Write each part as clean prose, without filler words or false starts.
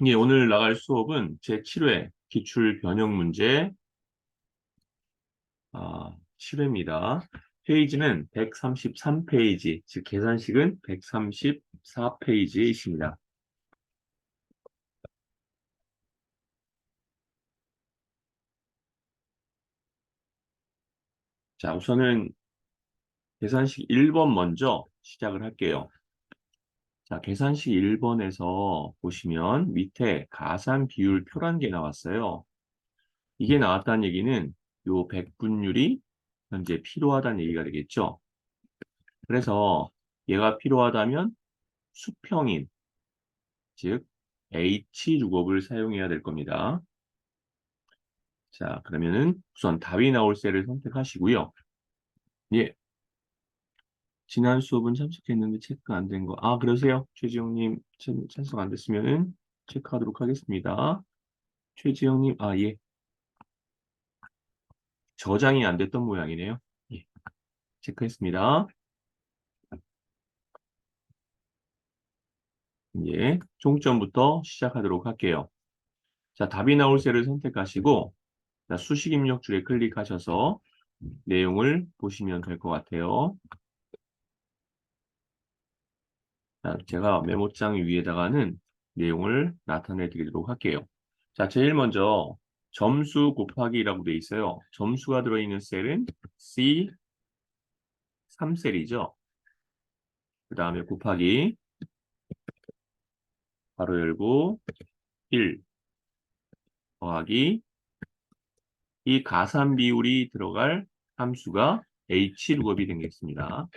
예, 오늘 나갈 수업은 제7회 기출 변형 문제 7회입니다. 페이지는 133페이지, 즉 계산식은 134페이지에 있습니다. 자, 우선은 계산식 1번 먼저 시작을 할게요. 자, 계산식 1번에서 보시면 밑에 가산 비율 표란 게 나왔어요. 이게 나왔다는 얘기는 요 백분율이 현재 필요하다는 얘기가 되겠죠. 그래서 얘가 필요하다면 수평인, 즉 H6업을 사용해야 될 겁니다. 자, 그러면은 우선 답이 나올 셀을 선택하시고요. 예, 지난 수업은 참석했는데 체크 안 된 거. 그러세요? 최지영님 참석 안 됐으면은 체크하도록 하겠습니다. 최지영님, 예. 저장이 안 됐던 모양이네요. 예, 체크했습니다. 예, 총점부터 시작하도록 할게요. 자, 답이 나올 셀을 선택하시고, 자, 수식 입력 줄에 클릭하셔서 내용을 보시면 될 것 같아요. 자, 제가 메모장 위에다가는 내용을 나타내 드리도록 할게요. 자, 제일 먼저 점수 곱하기라고 되어 있어요. 점수가 들어있는 셀은 C3셀이죠. 그 다음에 곱하기 바로 열고 1 더하기 이 가산 비율이 들어갈 함수가 H6업이 되겠습니다.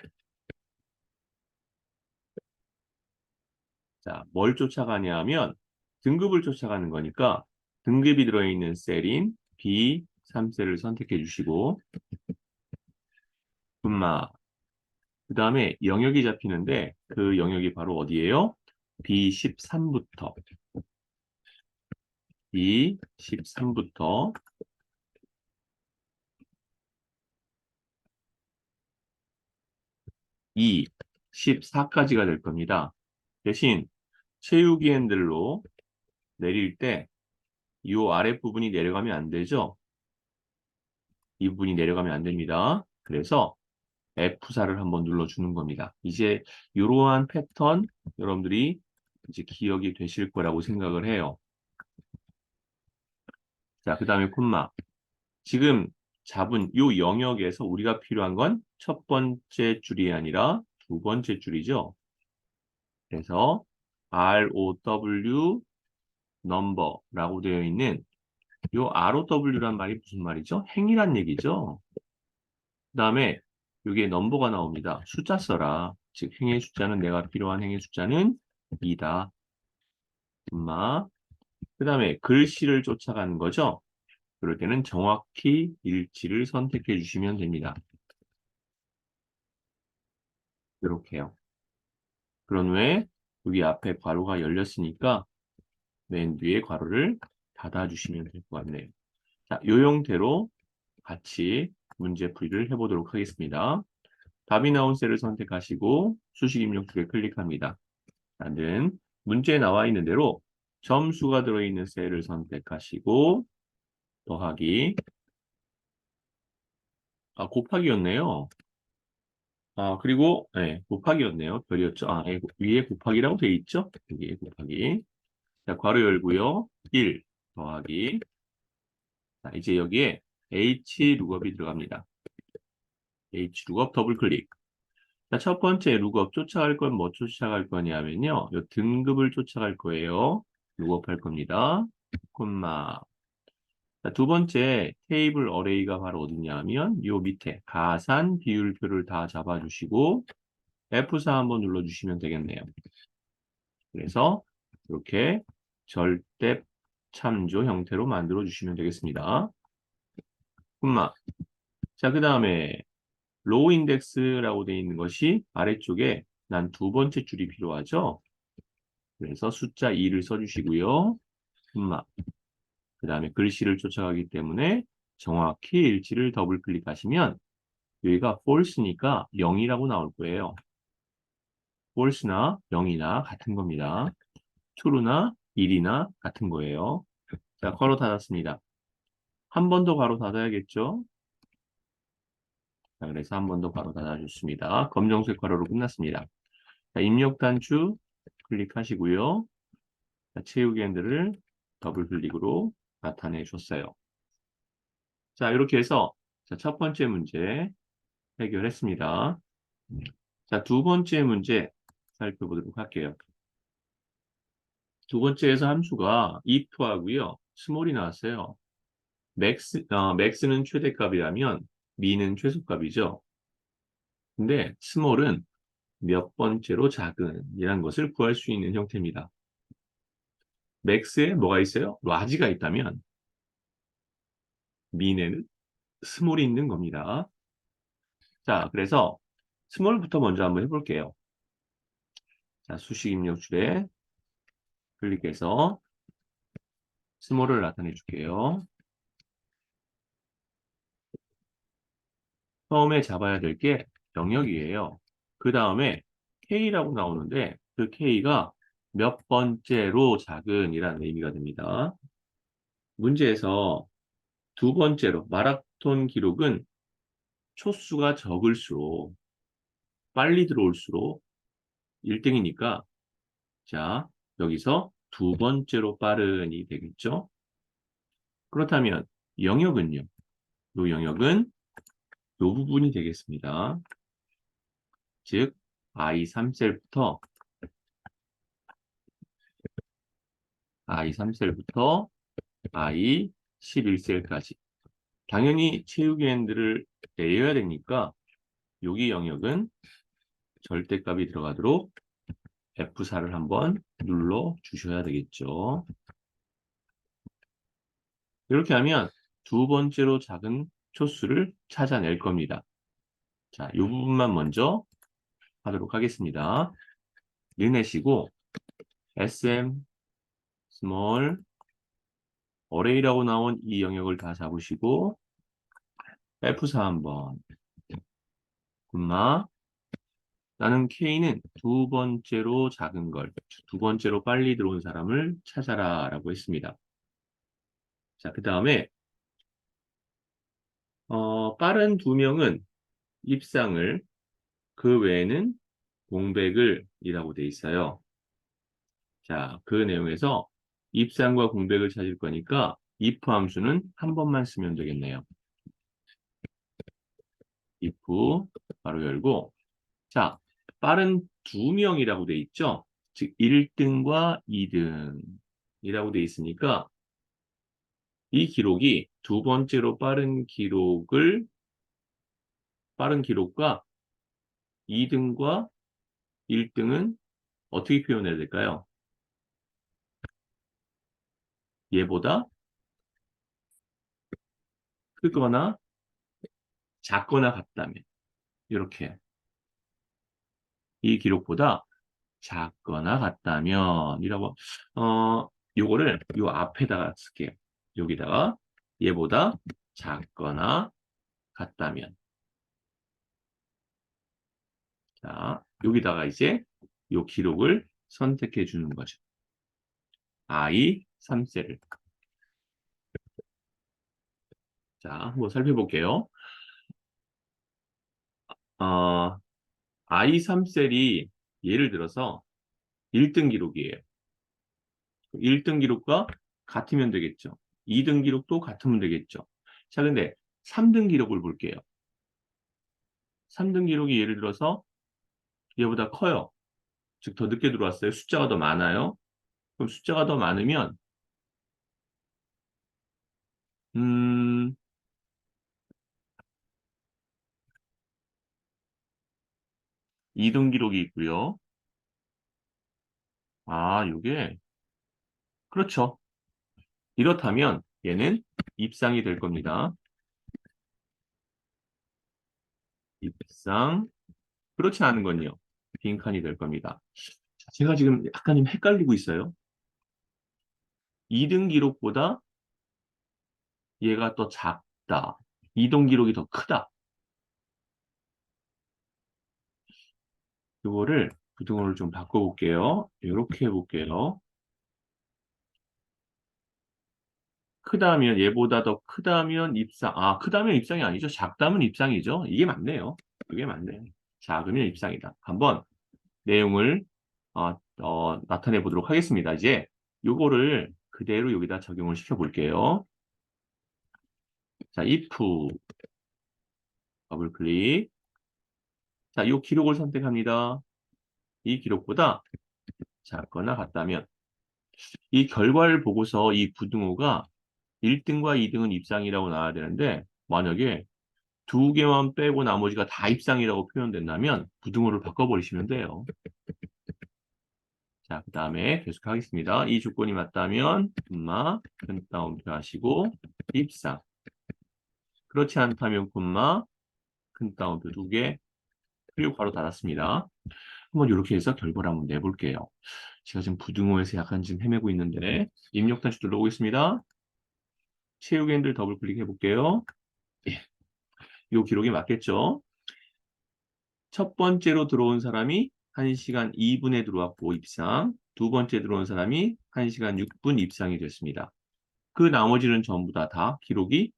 자, 뭘 쫓아가냐 하면 등급을 쫓아가는 거니까 등급이 들어있는 셀인 B3셀을 선택해 주시고 그 다음에 영역이 잡히는데 그 영역이 바로 어디예요? B13부터 B13부터 E14까지가 될 겁니다. 대신 채우기 핸들로 내릴 때 이 아랫부분이 내려가면 안 되죠? 이 부분이 내려가면 안 됩니다. 그래서 F4를 한번 눌러주는 겁니다. 이제 이러한 패턴 여러분들이 이제 기억이 되실 거라고 생각을 해요. 자, 그 다음에 콤마. 지금 잡은 이 영역에서 우리가 필요한 건 첫 번째 줄이 아니라 두 번째 줄이죠. 그래서 ROW number라고 되어 있는 이 ROW란 말이 무슨 말이죠? 행이란 얘기죠. 그 다음에 여기에 넘버가 나옵니다. 숫자 써라. 즉 행의 숫자는 내가 필요한 행의 숫자는 2다. 그 다음에 글씨를 쫓아가는 거죠. 그럴 때는 정확히 일치를 선택해 주시면 됩니다. 이렇게요. 그런 후에 여기 앞에 괄호가 열렸으니까 맨 뒤에 괄호를 닫아주시면 될 것 같네요. 자, 이 형태로 같이 문제 풀이를 해보도록 하겠습니다. 답이 나온 셀을 선택하시고 수식 입력줄에 클릭합니다. 나는 문제에 나와 있는 대로 점수가 들어있는 셀을 선택하시고 더하기 곱하기였네요. 그리고 네, 곱하기였네요. 별이었죠. 위에 곱하기라고 돼 있죠? 여기에 곱하기. 자, 괄호 열고요. 1 더하기. 자, 이제 여기에 H 룩업이 들어갑니다. H 룩업 더블 클릭. 자, 첫 번째 룩업 쫓아갈 건 뭐 쫓아갈 거냐면요. 요 등급을 쫓아갈 거예요. 룩업 할 겁니다. 콤마. 자, 두 번째 테이블 어레이가 바로 어디냐 하면 요 밑에 가산 비율표를 다 잡아주시고 F4 한번 눌러주시면 되겠네요. 그래서 이렇게 절대 참조 형태로 만들어 주시면 되겠습니다. 콤마. 자, 그 다음에 로우 인덱스라고 되어 있는 것이 아래쪽에 난 두 번째 줄이 필요하죠. 그래서 숫자 2를 써주시고요. 콤마. 그 다음에 글씨를 쫓아가기 때문에 정확히 일치를 더블 클릭하시면 여기가 false니까 0이라고 나올 거예요. false나 0이나 같은 겁니다. true나 1이나 같은 거예요. 자, 괄호 닫았습니다. 한 번 더 괄호 닫아야겠죠? 자, 그래서 한 번 더 괄호 닫아줬습니다. 검정색 괄호로 끝났습니다. 자, 입력 단추 클릭하시고요. 자, 채우기 핸들을 더블 클릭으로 나타내 줬어요. 자, 이렇게 해서 자, 첫 번째 문제 해결했습니다. 자, 두 번째 문제 살펴보도록 할게요. 두 번째에서 함수가 if하고요. 스몰이 나왔어요. max는 최대값이라면 min은 최소값이죠. 근데 스몰은 몇 번째로 작은 이란 것을 구할 수 있는 형태입니다. max에 뭐가 있어요? large가 있다면 min에는 스몰이 있는 겁니다. 자, 그래서 스몰부터 먼저 한번 해볼게요. 자, 수식 입력줄에 클릭해서 스몰을 나타내 줄게요. 처음에 잡아야 될 게 영역이에요. 그 다음에 K라고 나오는데 그 K가 몇 번째로 작은이라는 의미가 됩니다. 문제에서 두 번째로 마라톤 기록은 초수가 적을수록 빨리 들어올수록 1등이니까 자, 여기서 두 번째로 빠른이 되겠죠? 그렇다면 영역은요? 이 영역은 이 부분이 되겠습니다. 즉, I3셀부터 I11셀까지 당연히 채우기 핸들을 내려야 되니까 여기 영역은 절대값이 들어가도록 F4를 한번 눌러 주셔야 되겠죠. 이렇게 하면 두 번째로 작은 초수를 찾아낼 겁니다. 자, 이 부분만 먼저 하도록 하겠습니다. 넣으시고 SM small array라고 나온 이 영역을 다 잡으시고 F4 한번 콤마 나는 K는 두 번째로 작은 걸, 두 번째로 빨리 들어온 사람을 찾아라 라고 했습니다. 자, 그 다음에 빠른 두 명은 입상을, 그 외에는 공백을 이라고 돼 있어요. 자, 그 내용에서 입상과 공백을 찾을 거니까 if 함수는 한 번만 쓰면 되겠네요. if 바로 열고 자, 빠른 두 명이라고 돼 있죠? 즉 1등과 2등이라고 돼 있으니까 이 기록이 두 번째로 빠른 기록과 2등과 1등은 어떻게 표현해야 될까요? 얘보다 크거나 작거나 같다면 이렇게 이 기록보다 작거나 같다면 이라고 요거를 요 앞에다가 쓸게요. 여기다가 얘보다 작거나 같다면 자, 여기다가 이제 요 기록을 선택해 주는 거죠. I 3셀을. 자, 한번 살펴볼게요. 어, I 3셀이 예를 들어서 1등 기록이에요. 1등 기록과 같으면 되겠죠. 2등 기록도 같으면 되겠죠. 자, 근데 3등 기록을 볼게요. 3등 기록이 예를 들어서 얘보다 커요. 즉, 더 늦게 들어왔어요. 숫자가 더 많아요. 그럼 숫자가 더 많으면, 2등 기록이 있고요. 아, 요게, 그렇죠. 이렇다면 얘는 입상이 될 겁니다. 입상. 그렇지 않은 건요. 빈칸이 될 겁니다. 제가 지금 약간 좀 헷갈리고 있어요. 2등 기록보다 얘가 더 작다. 2등 기록이 더 크다. 이거를 부등호를 좀 바꿔볼게요. 이렇게 해볼게요. 크다면 얘보다 더 크다면 입상. 아, 크다면 입상이 아니죠. 작다면 입상이죠. 이게 맞네요. 이게 맞네요. 작으면 입상이다. 한번 내용을 나타내 보도록 하겠습니다. 이제 요거를 그대로 여기다 적용을 시켜 볼게요. 자, if 더블 클릭. 자, 요 기록을 선택합니다. 이 기록보다 작거나 같다면 이 결과를 보고서 이 부등호가 1등과 2등은 입상이라고 나와야 되는데 만약에 두 개만 빼고 나머지가 다 입상이라고 표현된다면 부등호를 바꿔버리시면 돼요. 자, 그 다음에 계속하겠습니다. 이 조건이 맞다면 큰 따옴표 하시고 입상. 그렇지 않다면 큰 따옴표 2개 그리고 괄호 닫았습니다. 한번 이렇게 해서 결과를 한번 내볼게요. 제가 지금 부등호에서 약간 지금 헤매고 있는데 입력 다시 눌러보겠습니다. 채우기 핸들 더블 클릭해 볼게요. 예, 이 기록이 맞겠죠? 첫 번째로 들어온 사람이 1시간 2분에 들어왔고 입상, 두 번째 들어온 사람이 1시간 6분 입상이 됐습니다. 그 나머지는 전부 다 기록이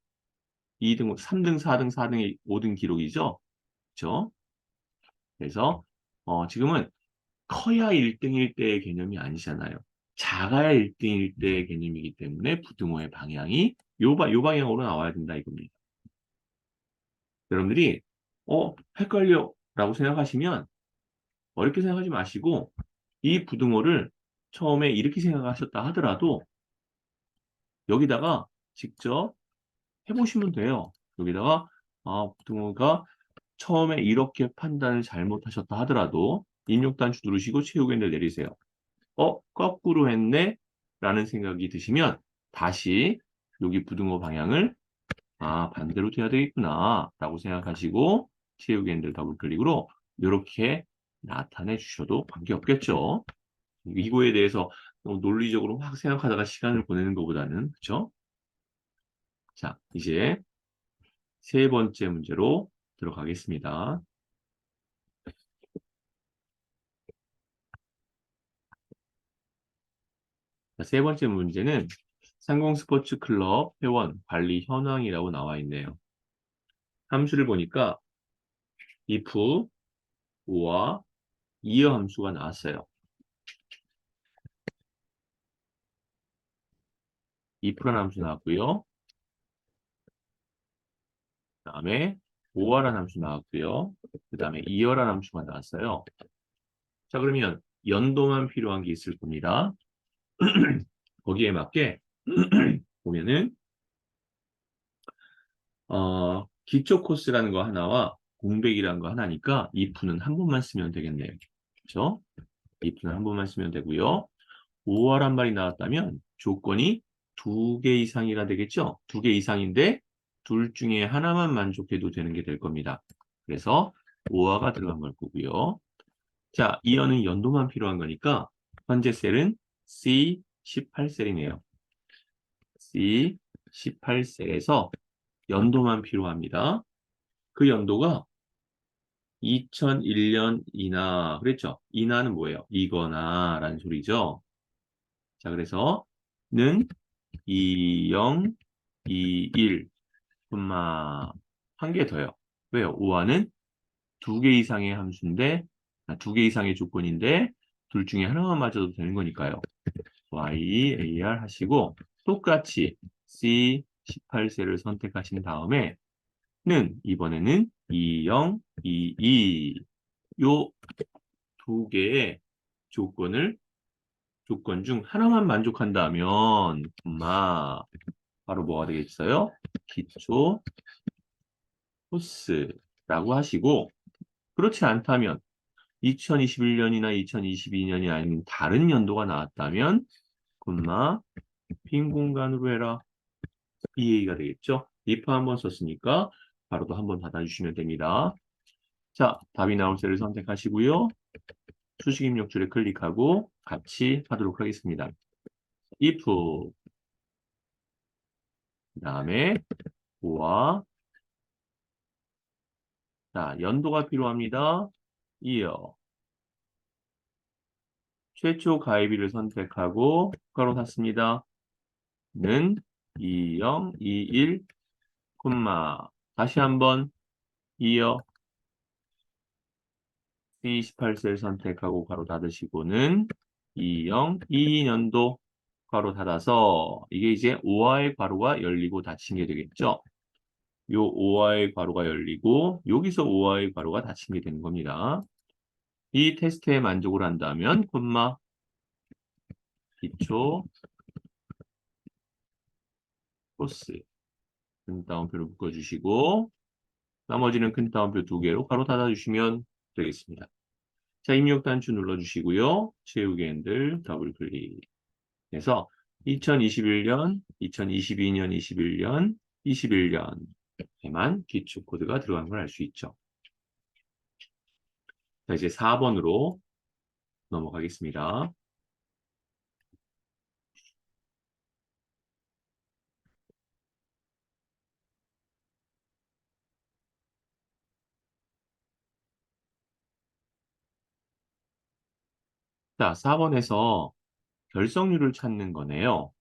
2등, 3등, 4등, 4등, 5등 기록이죠. 그렇죠? 그래서 지금은 커야 1등일 때의 개념이 아니잖아요. 작아야 1등일 때의 개념이기 때문에 부등호의 방향이 요 방향으로 나와야 된다 이겁니다. 여러분들이 헷갈려 라고 생각하시면 어렵게 생각하지 마시고 이 부등호를 처음에 이렇게 생각하셨다 하더라도 여기다가 직접 해보시면 돼요. 여기다가 부등호가 처음에 이렇게 판단을 잘못하셨다 하더라도 입력 단추 누르시고 채우기 핸들 내리세요. 거꾸로 했네? 라는 생각이 드시면 다시 여기 부등호 방향을 반대로 돼야 되겠구나 라고 생각하시고 채우기 핸들 더블 클릭으로 이렇게 나타내 주셔도 관계없겠죠. 이거에 대해서 논리적으로 확 생각하다가 시간을 보내는 것보다는 그렇죠? 자, 이제 세 번째 문제로 들어가겠습니다. 자, 세 번째 문제는 상공스포츠 클럽 회원 관리 현황이라고 나와 있네요. 함수를 보니까 if, 와 이어 함수가 나왔어요. if라는 함수 나왔고요. 그 다음에 오어라는 함수 나왔고요. 그 다음에 이어라는 함수가 나왔어요. 자, 그러면 연도만 필요한 게 있을 겁니다. 거기에 맞게 보면은 기초 코스라는 거 하나와 공백이라는 거 하나니까 if는 한 번만 쓰면 되겠네요. 그렇죠? if는 한 번만 쓰면 되고요. 5화란 말이 나왔다면 조건이 2개 이상이라 되겠죠? 2개 이상인데 둘 중에 하나만 만족해도 되는 게 될 겁니다. 그래서 5화가 들어간 걸 거고요. 자, 이어는 연도만 필요한 거니까 현재 셀은 C18셀이네요. C18셀에서 연도만 필요합니다. 그 연도가 2001년 이나 그랬죠? 이나는 뭐예요? 이거나 라는 소리죠. 자, 그래서 는 20, 21, 한 개 더요. 왜요? 5화는 2개 이상의 함수인데, 2개 이상의 조건인데, 둘 중에 하나만 맞아도 되는 거니까요. Y, AR 하시고, 똑같이 C18셀을 선택하신 다음에, 이번에는 20, 22, 요 2개의 조건 중 하나만 만족한다면, 바로 뭐가 되겠어요? 기초 코스라고 하시고, 그렇지 않다면 2021년이나 2022년이 아닌 다른 연도가 나왔다면, 빈 공간으로 해라. EA가 되겠죠? if 한번 썼으니까 바로도 한번 닫아주시면 됩니다. 자, 답이 나올 셀을 선택하시고요. 수식 입력줄에 클릭하고 같이 하도록 하겠습니다. if, 그 다음에 와 자, 연도가 필요합니다. year. 최초 가입일을 선택하고 국가로 샀습니다. 는 20, 21, 콤마. 다시 한번 이어 C28셀 선택하고 괄호 닫으시고는 20, 22년도 괄호 닫아서 이게 이제 5화의 괄호가 열리고 닫힌 게 되겠죠. 요 5화의 괄호가 열리고 여기서 5화의 괄호가 닫힌 게 되는 겁니다. 이 테스트에 만족을 한다면 콤마 기초 코스 큰 따옴표를 묶어주시고 나머지는 큰 따옴표 2개로 괄호 닫아주시면 되겠습니다. 자, 입력 단추 눌러주시고요. 채우기 핸들 더블 클릭해서 2021년, 2022년, 21년, 21년에만 기초 코드가 들어간 걸 알 수 있죠. 자, 이제 4번으로 넘어가겠습니다. 자, 4번에서 결석률을 찾는 거네요.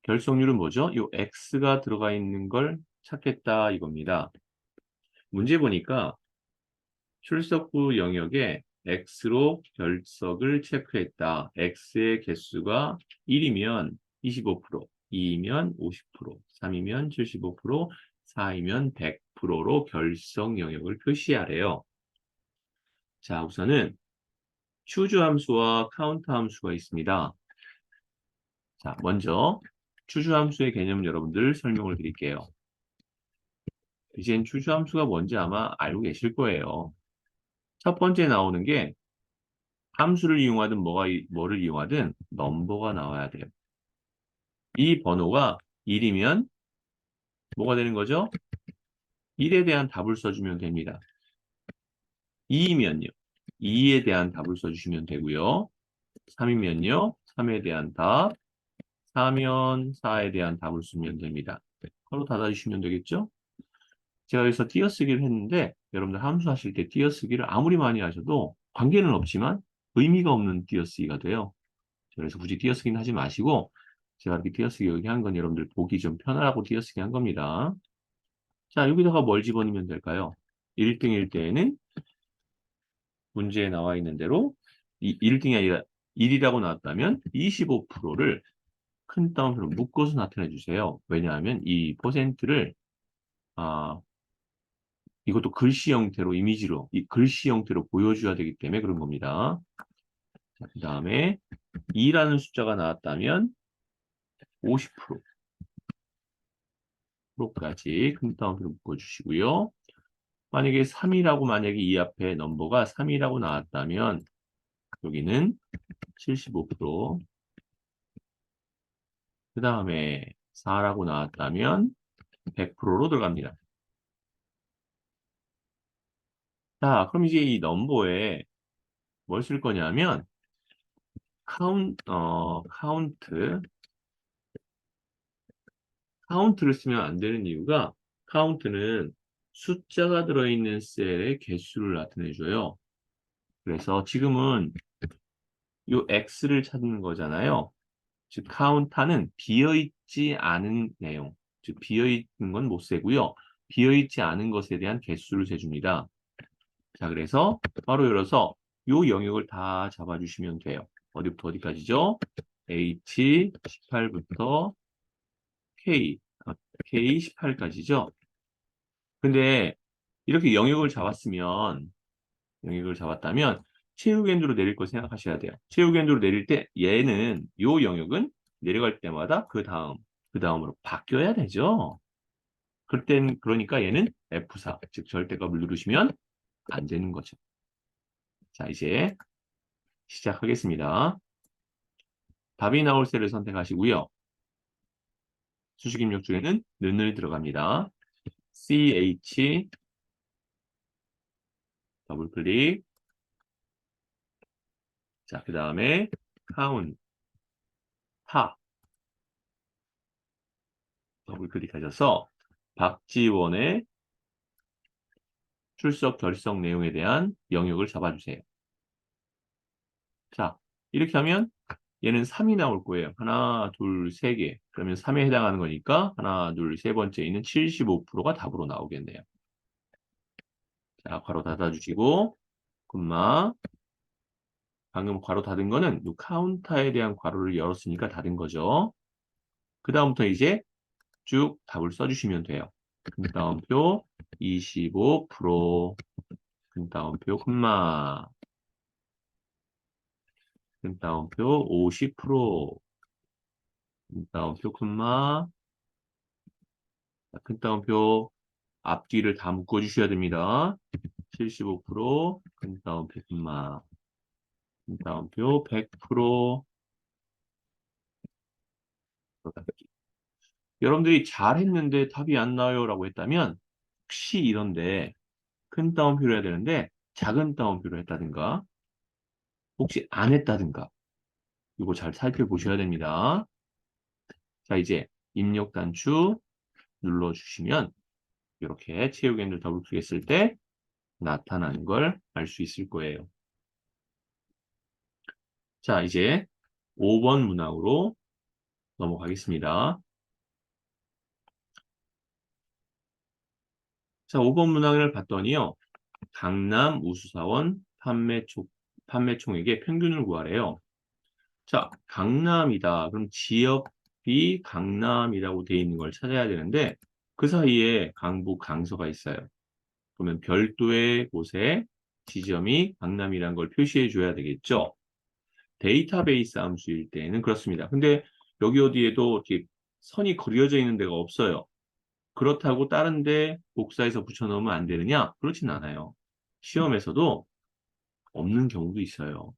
결석률은 뭐죠? 이 X가 들어가 있는 걸 찾겠다 이겁니다. 문제 보니까 출석부 영역에 X로 결석을 체크했다. X의 개수가 1이면 25%, 2이면 50%, 3이면 75%, 4이면 100%로 결석 영역을 표시하래요. 자, 우선은 추주 함수와 카운트 함수가 있습니다. 자, 먼저 추주 함수의 개념 여러분들 설명을 드릴게요. 이젠 추주 함수가 뭔지 아마 알고 계실 거예요. 첫 번째 나오는 게 함수를 이용하든 뭐를 이용하든 넘버가 나와야 돼요. 이 번호가 1이면 뭐가 되는 거죠? 1에 대한 답을 써주면 됩니다. 2이면요. 2에 대한 답을 써주시면 되고요. 3이면요. 3에 대한 답, 4면 4에 대한 답을 쓰면 됩니다. 바로 닫아주시면 되겠죠? 제가 여기서 띄어쓰기를 했는데 여러분들 함수 하실 때 띄어쓰기를 아무리 많이 하셔도 관계는 없지만 의미가 없는 띄어쓰기가 돼요. 그래서 굳이 띄어쓰기는 하지 마시고 제가 이렇게 띄어쓰기 여기 한 건 여러분들 보기 좀 편하라고 띄어쓰기 한 겁니다. 자, 여기다가 뭘 집어넣으면 될까요? 1등일 때에는 문제에 나와 있는 대로 1등이 아니라 1이라고 나왔다면 25%를 큰 따옴표로 묶어서 나타내 주세요. 왜냐하면 이 퍼센트를 이것도 글씨 형태로 이미지로 이 글씨 형태로 보여줘야 되기 때문에 그런 겁니다. 그 다음에 2라는 숫자가 나왔다면 50%까지 큰 따옴표로 묶어주시고요. 만약에 3이라고 만약에 이 앞에 넘버가 3이라고 나왔다면 여기는 75%, 그 다음에 4라고 나왔다면 100%로 들어갑니다. 자, 그럼 이제 이 넘버에 뭘 쓸 거냐면 카운트를 쓰면 안 되는 이유가 카운트는 숫자가 들어있는 셀의 개수를 나타내줘요. 그래서 지금은 이 X를 찾는 거잖아요. 즉 카운터는 비어있지 않은 내용, 즉 비어있는 건 못 세고요. 비어있지 않은 것에 대한 개수를 세줍니다. 자, 그래서 바로 열어서 이 영역을 다 잡아주시면 돼요. 어디부터 어디까지죠? H18부터 K18까지죠. 근데 이렇게 영역을 잡았다면 최후엔드로 내릴 거 생각하셔야 돼요. 최후엔드로 내릴 때 얘는 요 영역은 내려갈 때마다 그 다음으로 바뀌어야 되죠. 그러니까 얘는 F4, 즉 절대값을 누르시면 안 되는 거죠. 자, 이제 시작하겠습니다. 답이 나올 셀을 선택하시고요. 수식 입력 중에는 는을 들어갑니다. CH 더블 클릭. 자, 그 다음에 카운트 타 더블 클릭하셔서 박지원의 출석 결석 내용에 대한 영역을 잡아주세요. 자, 이렇게 하면 얘는 3이 나올 거예요. 하나, 둘, 세 개. 그러면 3에 해당하는 거니까 하나, 둘, 세 번째 있는 75%가 답으로 나오겠네요. 자, 괄호 닫아주시고, 콤마. 방금 괄호 닫은 거는 이 카운터에 대한 괄호를 열었으니까 닫은 거죠. 그 다음부터 이제 쭉 답을 써주시면 돼요. 근따옴표 25%, 근따옴표 콤마, 근따옴표 50%, 근따옴표 콤마, 큰따옴표 앞뒤를 다 묶어주셔야 됩니다. 75%, 큰따옴표 콤마, 큰따옴표 100%. 여러분들이 잘했는데 답이 안 나와요 라고 했다면 혹시 이런데 큰 따옴표로 해야 되는데 작은 따옴표로 했다든가 혹시 안 했다든가 이거 잘 살펴보셔야 됩니다. 자, 이제 입력 단추 눌러주시면 이렇게 체육엔들 더블클릭 했을 때 나타나는 걸 알 수 있을 거예요. 자, 이제 5번 문항으로 넘어가겠습니다. 자, 5번 문항을 봤더니요. 강남 우수사원 판매총액의 평균을 구하래요. 자, 강남이다. 그럼 지역이 강남이라고 되어 있는 걸 찾아야 되는데 그 사이에 강북, 강서가 있어요. 그러면 별도의 곳에 지점이 강남이라는 걸 표시해 줘야 되겠죠. 데이터베이스 함수일 때는 그렇습니다. 근데 여기 어디에도 이렇게 선이 그려져 있는 데가 없어요. 그렇다고 다른 데 복사해서 붙여넣으면 안 되느냐? 그렇진 않아요. 시험에서도 없는 경우도 있어요.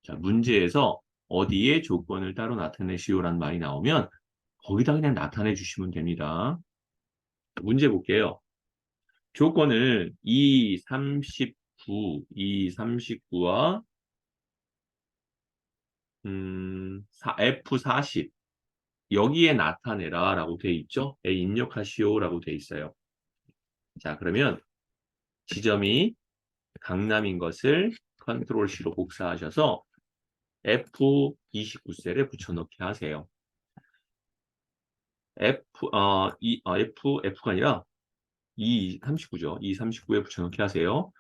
자, 문제에서 어디에 조건을 따로 나타내시오라는 말이 나오면 거기다 그냥 나타내 주시면 됩니다. 문제 볼게요. 조건을 2, 39, 2, 39와 F40 여기에 나타내라 라고 돼 있죠. 에 입력하시오 라고 돼 있어요. 자, 그러면 지점이 강남인 것을 컨트롤 C로 복사하셔서 F29셀에 붙여넣기 하세요. F가 아니라 239죠. 239에 붙여넣기 하세요.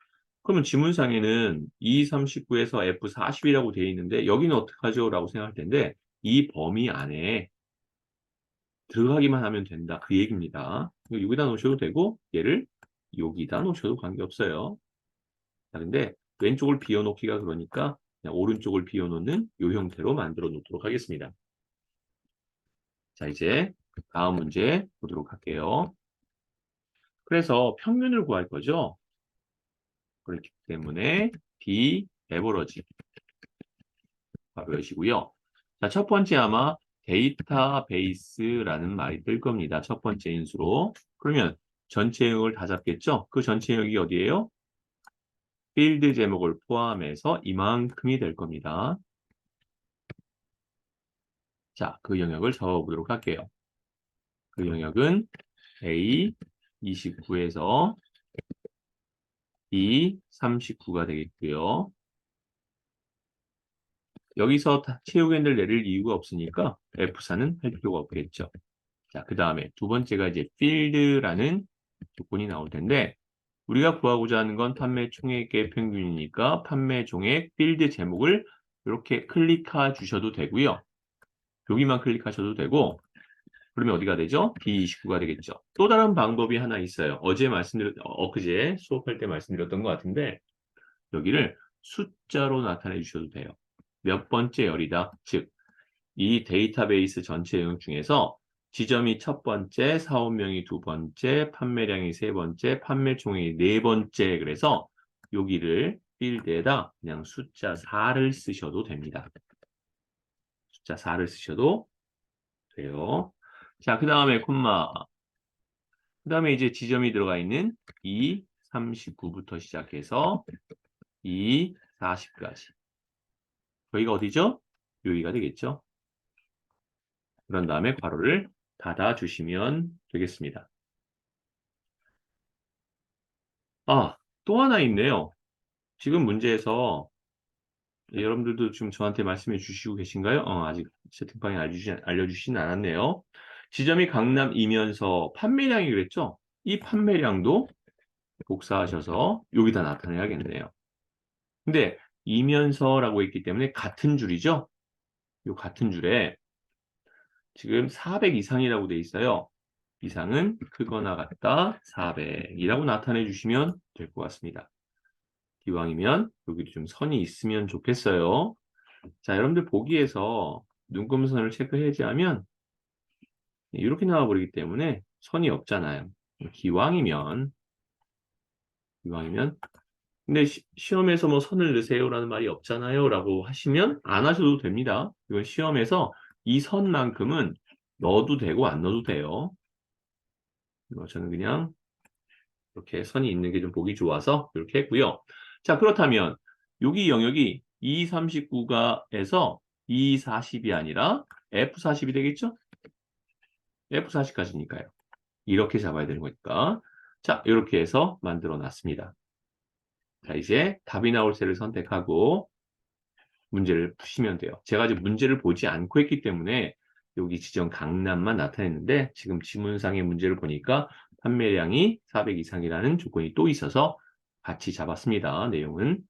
그러면 지문상에는 239에서 F40이라고 되어 있는데 여기는 어떡하죠? 라고 생각할 텐데 이 범위 안에 들어가기만 하면 된다. 그 얘기입니다. 여기다 놓으셔도 되고 얘를 여기다 놓으셔도 관계없어요. 자, 근데 왼쪽을 비워놓기가 그러니까 그냥 오른쪽을 비워놓는 이 형태로 만들어 놓도록 하겠습니다. 자, 이제 다음 문제 보도록 할게요. 그래서 평균을 구할 거죠. 그렇기 때문에 D 에버러지 바로 여시고요. 자, 첫 번째 아마 데이터베이스라는 말이 뜰 겁니다. 첫 번째 인수로. 그러면 전체 영역을 다 잡겠죠? 그 전체 영역이 어디예요? 필드 제목을 포함해서 이만큼이 될 겁니다. 자, 그 영역을 적어보도록 할게요. 그 영역은 A 29에서 B 39가 되겠고요. 여기서 체육엔들 내릴 이유가 없으니까 F4는 할 필요가 없겠죠. 자, 그 다음에 두 번째가 이제 필드라는 조건이 나올 텐데 우리가 구하고자 하는 건 판매 총액의 평균이니까 판매 총액 필드 제목을 이렇게 클릭해 주셔도 되고요. 여기만 클릭하셔도 되고 그러면 어디가 되죠? B29가 되겠죠. 또 다른 방법이 하나 있어요. 엊그제 수업할 때 말씀드렸던 것 같은데 여기를 숫자로 나타내 주셔도 돼요. 몇 번째 열이다. 즉, 이 데이터베이스 전체 영역 중에서 지점이 첫 번째, 사업명이 두 번째, 판매량이 세 번째, 판매 총액이 네 번째. 그래서 여기를 필드에다 그냥 숫자 4를 쓰셔도 됩니다. 숫자 4를 쓰셔도 돼요. 자, 그 다음에 콤마. 그 다음에 이제 지점이 들어가 있는 2, 39부터 시작해서 2, 40까지. 여기가 어디죠? 여기가 되겠죠? 그런 다음에 괄호를 닫아주시면 되겠습니다. 아, 또 하나 있네요. 지금 문제에서 여러분들도 지금 저한테 말씀해 주시고 계신가요? 아직 채팅방에 알려주시진 않았네요. 지점이 강남이면서 판매량이 그랬죠? 이 판매량도 복사하셔서 여기다 나타내야겠네요. 근데 이면서라고 했기 때문에 같은 줄이죠? 이 같은 줄에 지금 400 이상이라고 돼 있어요. 이상은 크거나 같다 400이라고 나타내 주시면 될 것 같습니다. 기왕이면 여기도 좀 선이 있으면 좋겠어요. 자, 여러분들 보기에서 눈금선을 체크 해제하면 이렇게 나와버리기 때문에 선이 없잖아요. 기왕이면 근데 시험에서 뭐 선을 넣으세요라는 말이 없잖아요 라고 하시면 안 하셔도 됩니다. 이건 시험에서 이 선만큼은 넣어도 되고 안 넣어도 돼요. 저는 그냥 이렇게 선이 있는 게 좀 보기 좋아서 이렇게 했고요. 자, 그렇다면 여기 영역이 E39가에서 E40이 아니라 F40이 되겠죠? F40까지니까요. 이렇게 잡아야 되는 거니까. 자, 이렇게 해서 만들어 놨습니다. 자, 이제 답이 나올 셀을 선택하고 문제를 푸시면 돼요. 제가 지금 문제를 보지 않고 했기 때문에 여기 지정 강남만 나타냈는데 지금 지문상의 문제를 보니까 판매량이 400 이상이라는 조건이 또 있어서 같이 잡았습니다. 내용은.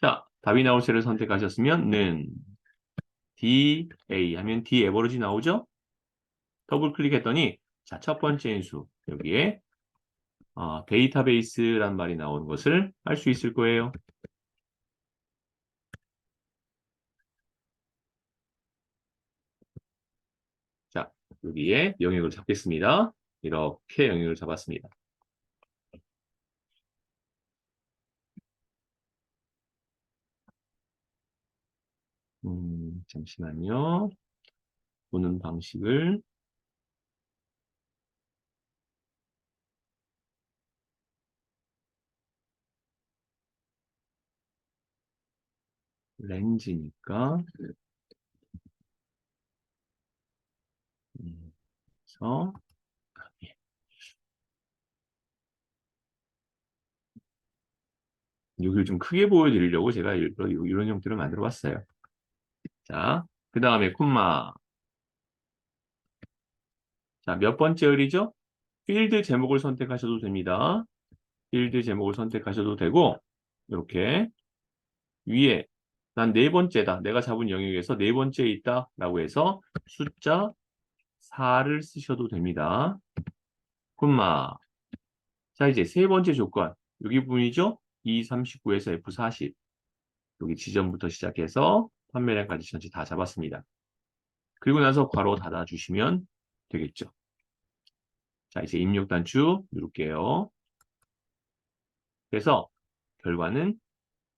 자, 답이 나올 셀을 선택하셨으면 는 DA 하면 D 에버리지 나오죠? 더블 클릭했더니 자, 첫 번째 인수 여기에 데이터베이스란 말이 나오는 것을 알 수 있을 거예요. 자, 여기에 영역을 잡겠습니다. 이렇게 영역을 잡았습니다. 잠시만요. 보는 방식을 렌즈니까 그래서 여기를 좀 크게 보여드리려고 제가 일부러 이런 형태를 만들어 봤어요. 자, 그 다음에 콤마. 자, 몇 번째 을이죠? 필드 제목을 선택하셔도 됩니다. 필드 제목을 선택하셔도 되고 이렇게 위에 난 네 번째다. 내가 잡은 영역에서 네 번째에 있다. 라고 해서 숫자 4를 쓰셔도 됩니다. 콤마. 자, 이제 세 번째 조건. 여기 부분이죠? E39에서 F40. 여기 지점부터 시작해서 판매량까지 전체 다 잡았습니다. 그리고 나서 괄호 닫아주시면 되겠죠. 자, 이제 입력 단추 누를게요. 그래서 결과는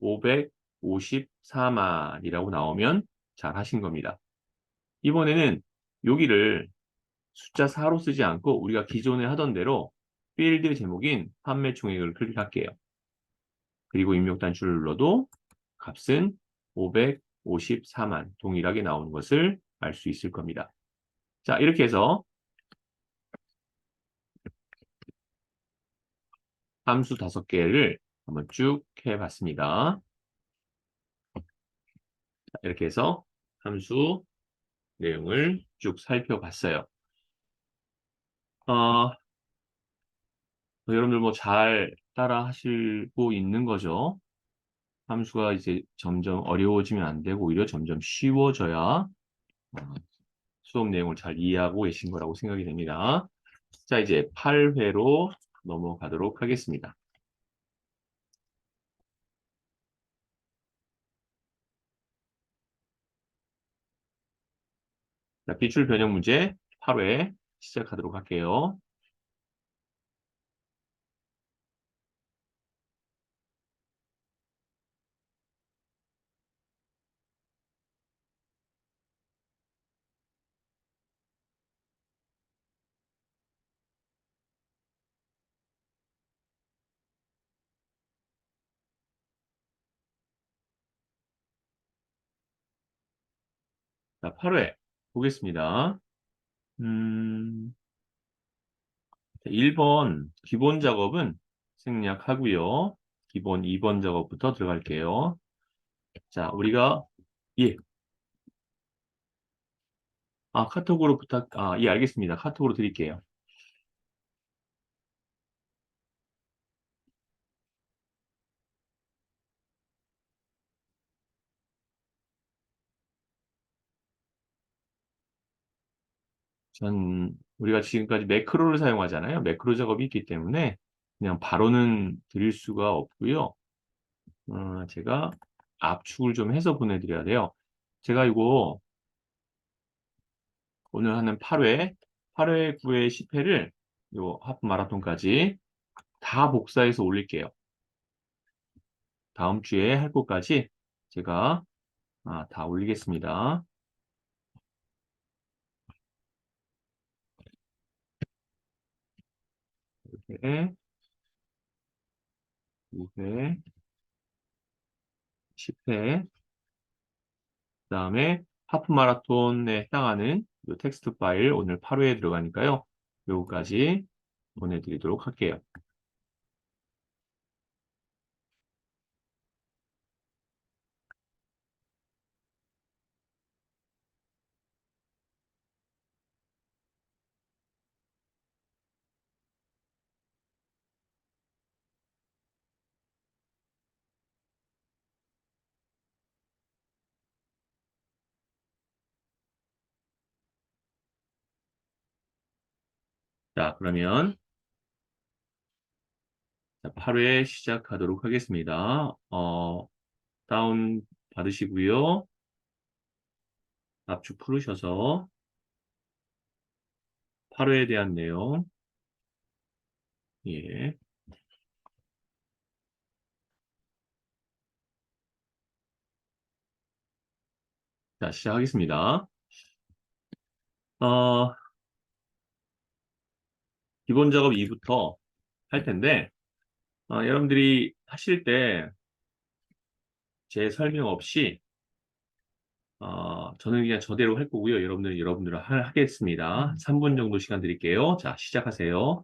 554만이라고 나오면 잘 하신 겁니다. 이번에는 여기를 숫자 4로 쓰지 않고 우리가 기존에 하던 대로 필드 제목인 판매 총액을 클릭할게요. 그리고 입력 단추를 눌러도 값은 554만 동일하게 나오는 것을 알 수 있을 겁니다. 자, 이렇게 해서 함수 5개를 한번 쭉 해봤습니다. 자, 이렇게 해서 함수 내용을 쭉 살펴봤어요. 여러분들 뭐 잘 따라 하시고 있는 거죠? 함수가 이제 점점 어려워지면 안 되고 오히려 점점 쉬워져야 수업 내용을 잘 이해하고 계신 거라고 생각이 됩니다. 자, 이제 8회로 넘어가도록 하겠습니다. 자, 기출 변형 문제 8회 시작하도록 할게요. 자, 8회 보겠습니다. 1번 기본 작업은 생략하고요. 기본 2번 작업부터 들어갈게요. 자, 우리가, 예. 카톡으로 예, 알겠습니다. 카톡으로 드릴게요. 우리가 지금까지 매크로를 사용하잖아요. 매크로 작업이 있기 때문에 그냥 바로는 드릴 수가 없고요. 제가 압축을 좀 해서 보내드려야 돼요. 제가 이거 오늘 하는 8회, 8회, 9회, 10회를 요 하프 마라톤까지 다 복사해서 올릴게요. 다음 주에 할 것까지 제가 다 올리겠습니다. 이렇게 9회, 10회, 그 다음에 하프 마라톤에 해당하는 요 텍스트 파일 오늘 8회에 들어가니까요. 요거까지 보내드리도록 할게요. 자, 그러면 8회 시작하도록 하겠습니다. 다운 받으시고요. 압축 풀으셔서 8회에 대한 내용, 예. 자, 시작하겠습니다. 어, 기본 작업 2부터 할 텐데, 여러분들이 하실 때 제 설명 없이, 저는 그냥 저대로 할 거고요. 여러분들은 여러분대로 하겠습니다. 3분 정도 시간 드릴게요. 자, 시작하세요.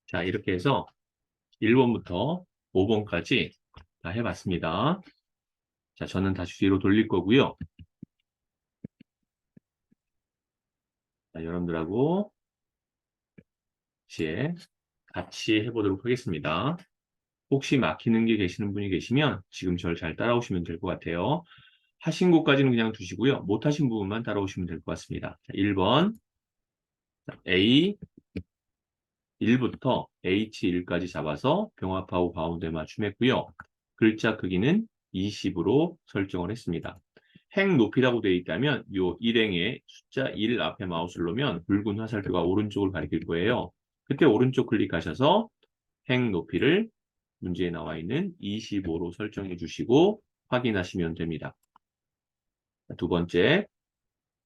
자, 이렇게 해서 1번부터 5번까지 다 해봤습니다. 자, 저는 다시 뒤로 돌릴 거고요. 자, 여러분들하고 이제 같이 해보도록 하겠습니다. 혹시 막히는 게 계시는 분이 계시면 지금 저를 잘 따라오시면 될 것 같아요. 하신 곳까지는 그냥 두시고요. 못하신 부분만 따라오시면 될 것 같습니다. 자, 1번 A 1부터 H1까지 잡아서 병합하고 가운데 맞춤했고요. 글자 크기는 20으로 설정을 했습니다. 행 높이라고 되어 있다면 요 일행에 숫자 1 앞에 마우스를 놓으면 붉은 화살표가 오른쪽을 가리킬 거예요. 그때 오른쪽 클릭하셔서 행 높이를 문제에 나와 있는 25로 설정해 주시고 확인하시면 됩니다. 두 번째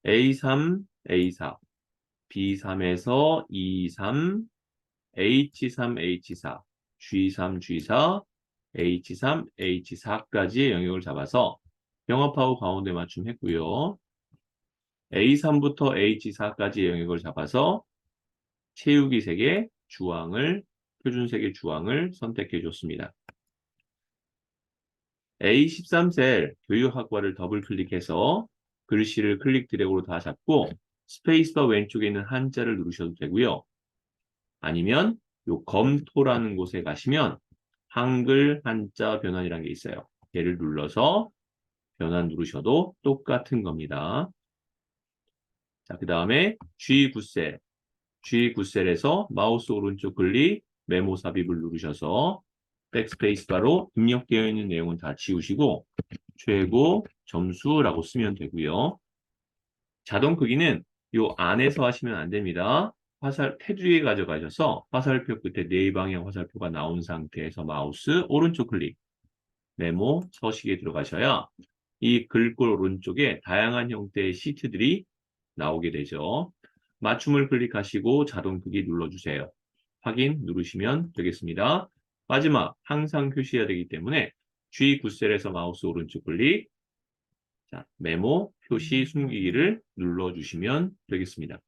A3, A4 B3에서 E3, H3, H4, G3, G4, H3, H4까지의 영역을 잡아서 병합하고 가운데 맞춤 했고요. A3부터 H4까지의 영역을 잡아서 채우기 색의 주황을, 표준색의 주황을 선택해 줬습니다. A13셀 교육학과를 더블 클릭해서 글씨를 클릭 드래그로 다 잡고 스페이스바 왼쪽에 있는 한자를 누르셔도 되고요. 아니면 요 검토라는 곳에 가시면 한글 한자 변환이라는 게 있어요. 얘를 눌러서 변환 누르셔도 똑같은 겁니다. 자, 그 다음에 G9셀. G9셀에서 마우스 오른쪽 클릭, 메모 삽입을 누르셔서 백스페이스 바로 입력되어 있는 내용은 다 지우시고 최고 점수라고 쓰면 되고요. 자동 크기는 요 안에서 하시면 안 됩니다. 테두리에 가져가셔서 화살표 끝에 네 방향 화살표가 나온 상태에서 마우스 오른쪽 클릭, 메모 서식에 들어가셔야 이 글꼴 오른쪽에 다양한 형태의 시트들이 나오게 되죠. 맞춤을 클릭하시고 자동 크기 눌러주세요. 확인 누르시면 되겠습니다. 마지막 항상 표시해야 되기 때문에 G9셀에서 마우스 오른쪽 클릭, 자, 메모 표시 숨기기를 눌러주시면 되겠습니다.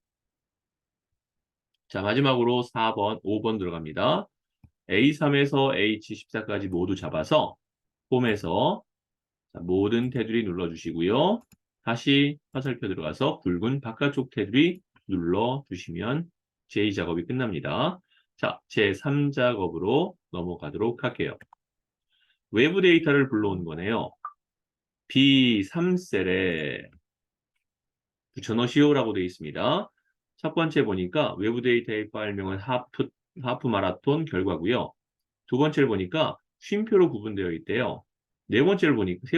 자, 마지막으로 4번, 5번 들어갑니다. A3에서 H14까지 모두 잡아서 홈에서 모든 테두리 눌러주시고요. 다시 화살표 들어가서 굵은 바깥쪽 테두리 눌러주시면 제2작업이 끝납니다. 자, 제3작업으로 넘어가도록 할게요. 외부 데이터를 불러온 거네요. B3셀에 붙여넣으시오라고 되어 있습니다. 첫 번째 보니까 외부 데이터의 파일명은 하프 마라톤 결과고요. 두 번째를 보니까 쉼표로 구분되어 있대요. 세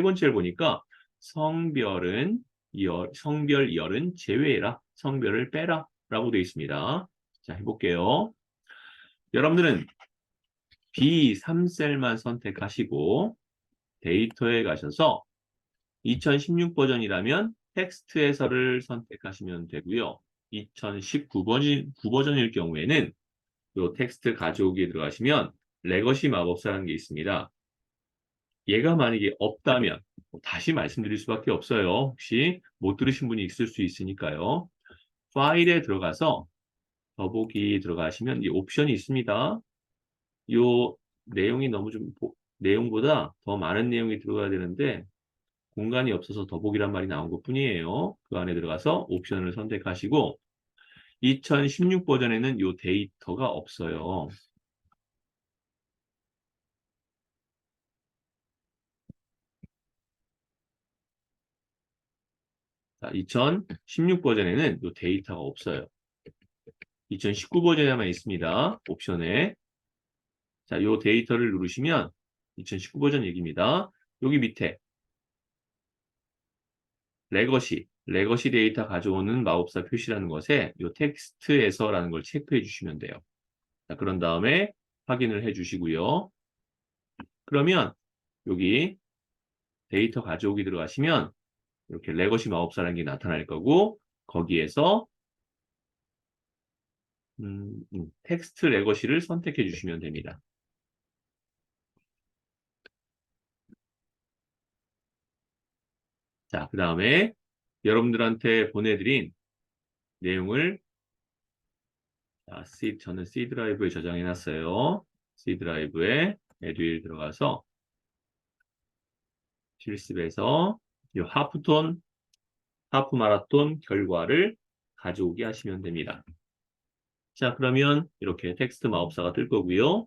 번째를 보니까 성별열은 제외해라. 성별을 빼라. 라고 되어 있습니다. 자, 해볼게요. 여러분들은 B3셀만 선택하시고 데이터에 가셔서 2016 버전이라면 텍스트 해설을 선택하시면 되고요. 2019 버전일 경우에는 이 텍스트 가져오기에 들어가시면 레거시 마법사라는 게 있습니다. 얘가 만약에 없다면 다시 말씀드릴 수밖에 없어요. 혹시 못 들으신 분이 있을 수 있으니까요. 파일에 들어가서 더보기 들어가시면 이 옵션이 있습니다. 이 내용이 너무 내용보다 더 많은 내용이 들어가야 되는데 공간이 없어서 더보기란 말이 나온 것뿐이에요. 그 안에 들어가서 옵션을 선택하시고 2016 버전에는 이 데이터가 없어요. 자, 2016 버전에는 이 데이터가 없어요. 2019 버전에만 있습니다. 옵션에. 자, 이 데이터를 누르시면 2019 버전 얘기입니다. 여기 밑에 레거시 데이터 가져오는 마법사 표시라는 것에 이 텍스트에서라는 걸 체크해 주시면 돼요. 자, 그런 다음에 확인을 해 주시고요. 그러면 여기 데이터 가져오기 들어가시면 이렇게 레거시 마법사라는 게 나타날 거고 거기에서 텍스트 레거시를 선택해 주시면 됩니다. 자, 그 다음에 여러분들한테 보내드린 내용을 저는 C 드라이브에 저장해 놨어요. C 드라이브에 에듀윌 들어가서 실습해서 이 하프 마라톤 결과를 가져오게 하시면 됩니다. 자, 그러면 이렇게 텍스트 마법사가 뜰 거고요.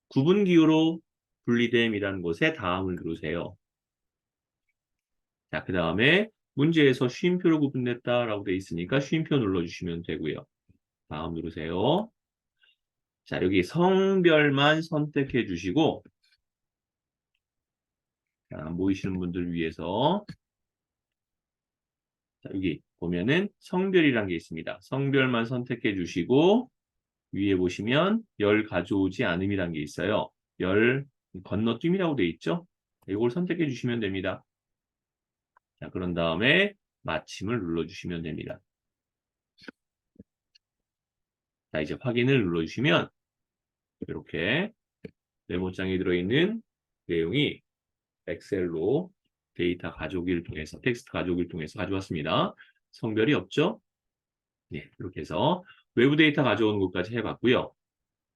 구분 기호로 분리됨이라는 곳에 다음을 누르세요. 자, 그 다음에 문제에서 쉼표로 구분됐다라고 되어 있으니까 쉼표 눌러주시면 되고요. 다음 누르세요. 자, 여기 성별만 선택해 주시고 자, 모이시는 분들 위해서 자, 여기 보면은 성별이란 게 있습니다. 성별만 선택해 주시고 위에 보시면 열 가져오지 않음이란 게 있어요. 열 건너뛰기라고 되어 있죠? 이걸 선택해 주시면 됩니다. 자, 그런 다음에 마침을 눌러주시면 됩니다. 자, 이제 확인을 눌러주시면 이렇게 메모장에 들어있는 내용이 엑셀로 데이터 가져오기를 통해서 텍스트 가져오기를 통해서 가져왔습니다. 성별이 없죠? 네, 이렇게 해서 외부 데이터 가져오는 것까지 해봤고요.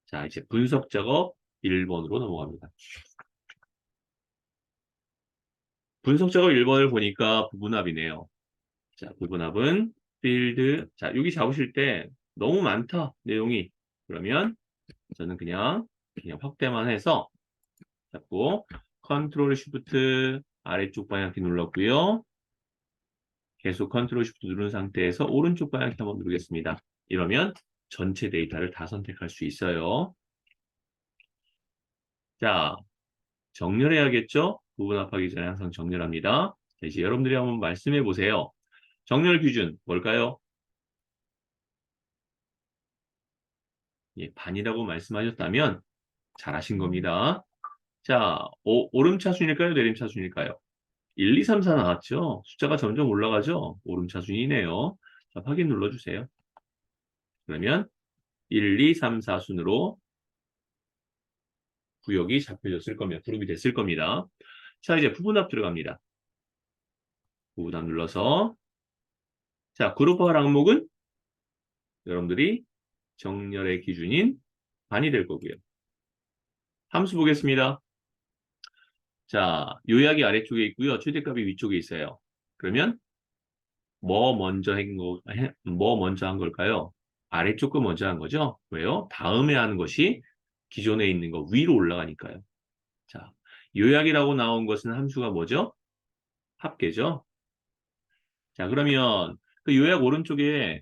자, 이제 분석 작업 1번으로 넘어갑니다. 분석 작업 1번을 보니까 부분합이네요. 자, 부분합은 필드. 자, 여기 잡으실 때 너무 많다, 내용이. 그러면 저는 그냥 확대만 해서 잡고 컨트롤 쉬프트 아래쪽 방향키 눌렀고요. 계속 컨트롤 쉬프트 누른 상태에서 오른쪽 방향키 한번 누르겠습니다. 이러면 전체 데이터를 다 선택할 수 있어요. 자, 정렬해야겠죠? 부분합하기 전에 항상 정렬합니다. 자, 이제 여러분들이 한번 말씀해 보세요. 정렬 기준 뭘까요? 예, 반이라고 말씀하셨다면 잘하신 겁니다. 자, 오름차순일까요? 내림차순일까요? 1, 2, 3, 4 나왔죠? 숫자가 점점 올라가죠? 오름차순이네요. 자, 확인 눌러주세요. 그러면 1, 2, 3, 4 순으로 구역이 잡혀졌을 겁니다. 그룹이 됐을 겁니다. 자, 이제 부분합 들어갑니다. 부분합 눌러서 자, 그룹화 항목은 여러분들이 정렬의 기준인 반이 될 거고요. 함수 보겠습니다. 자, 요약이 아래쪽에 있고요. 최대값이 위쪽에 있어요. 그러면 뭐 먼저 한 걸까요? 아래쪽 거 먼저 한 거죠? 왜요? 다음에 하는 것이 기존에 있는 거 위로 올라가니까요. 자, 요약이라고 나온 것은 함수가 뭐죠? 합계죠? 자, 그러면 그 요약 오른쪽에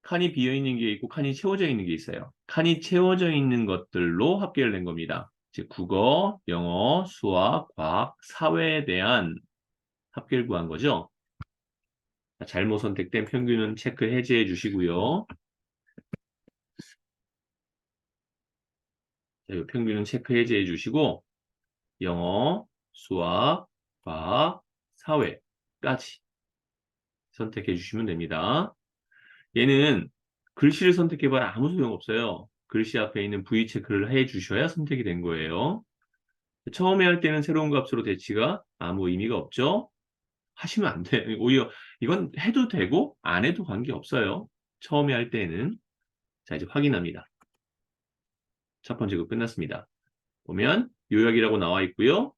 칸이 비어 있는 게 있고 칸이 채워져 있는 게 있어요. 칸이 채워져 있는 것들로 합계를 낸 겁니다. 즉 국어, 영어, 수학, 과학, 사회에 대한 합계를 구한 거죠. 자, 잘못 선택된 평균은 체크 해제해 주시고요. 자, 이 평균은 체크 해제해 주시고 영어, 수학, 과학, 사회까지 선택해 주시면 됩니다. 얘는 글씨를 선택해봐야 아무 소용없어요. 글씨 앞에 있는 V 체크를 해 주셔야 선택이 된 거예요. 처음에 할 때는 새로운 값으로 대치가 아무 의미가 없죠. 하시면 안 돼. 오히려 이건 해도 되고 안 해도 관계없어요. 처음에 할 때는. 자, 이제 확인합니다. 첫 번째 거 끝났습니다. 보면 요약이라고 나와 있고요.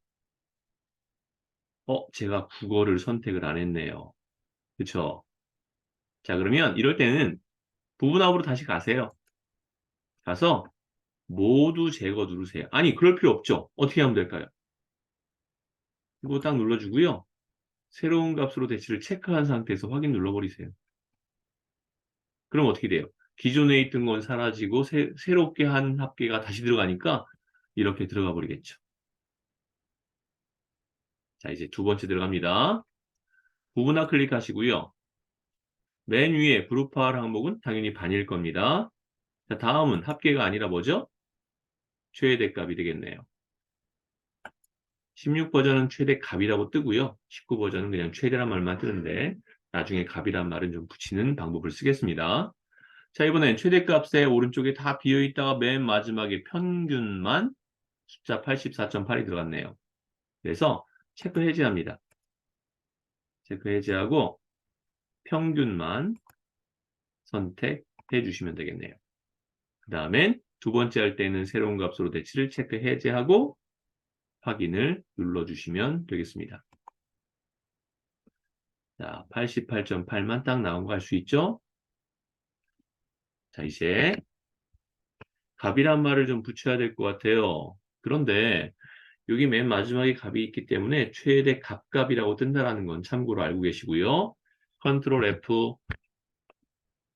제가 국어를 선택을 안 했네요. 그쵸? 자, 그러면 이럴 때는 부분합으로 다시 가세요. 가서 모두 제거 누르세요. 아니, 그럴 필요 없죠. 어떻게 하면 될까요? 이거 딱 눌러주고요. 새로운 값으로 대치를 체크한 상태에서 확인 눌러버리세요. 그럼 어떻게 돼요? 기존에 있던 건 사라지고 새롭게 한 합계가 다시 들어가니까 이렇게 들어가 버리겠죠. 자, 이제 두 번째 들어갑니다. 부분합 클릭하시고요. 맨 위에 그룹화할 항목은 당연히 반일 겁니다. 자, 다음은 합계가 아니라 뭐죠? 최대값이 되겠네요. 16 버전은 최대값이라고 뜨고요. 19 버전은 그냥 최대란 말만 뜨는데 나중에 값이란 말은 좀 붙이는 방법을 쓰겠습니다. 자, 이번엔 최대값의 오른쪽에 다 비어있다가 맨 마지막에 평균만 숫자 84.8이 들어갔네요. 그래서 체크 해제합니다. 체크 해제하고 평균만 선택해 주시면 되겠네요. 그 다음엔 두 번째 할 때는 새로운 값으로 대치를 체크 해제하고 확인을 눌러주시면 되겠습니다. 자, 88.8만 딱 나온 거 알 수 있죠? 자, 이제 값이란 말을 좀 붙여야 될 것 같아요. 그런데 여기 맨 마지막에 값이 있기 때문에 최대 값값이라고 뜬다는 건 참고로 알고 계시고요. 컨트롤 F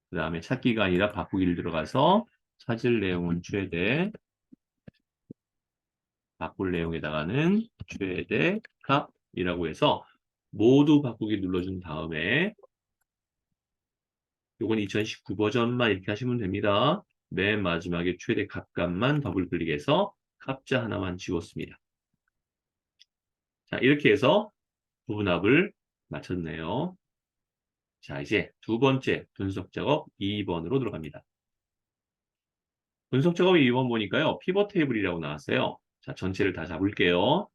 그 다음에 찾기가 아니라 바꾸기를 들어가서 찾을 내용은 최대 바꿀 내용에다가는 최대 값이라고 해서 모두 바꾸기 눌러준 다음에 요건 2019 버전만 이렇게 하시면 됩니다. 맨 마지막에 최대 값값만 더블 클릭해서 값자 하나만 지웠습니다. 자, 이렇게 해서 부분합을 마쳤네요. 자, 이제 두 번째 분석 작업 2번으로 들어갑니다. 분석 작업이 2번 보니까요. 피벗 테이블이라고 나왔어요. 자, 전체를 다 잡을게요.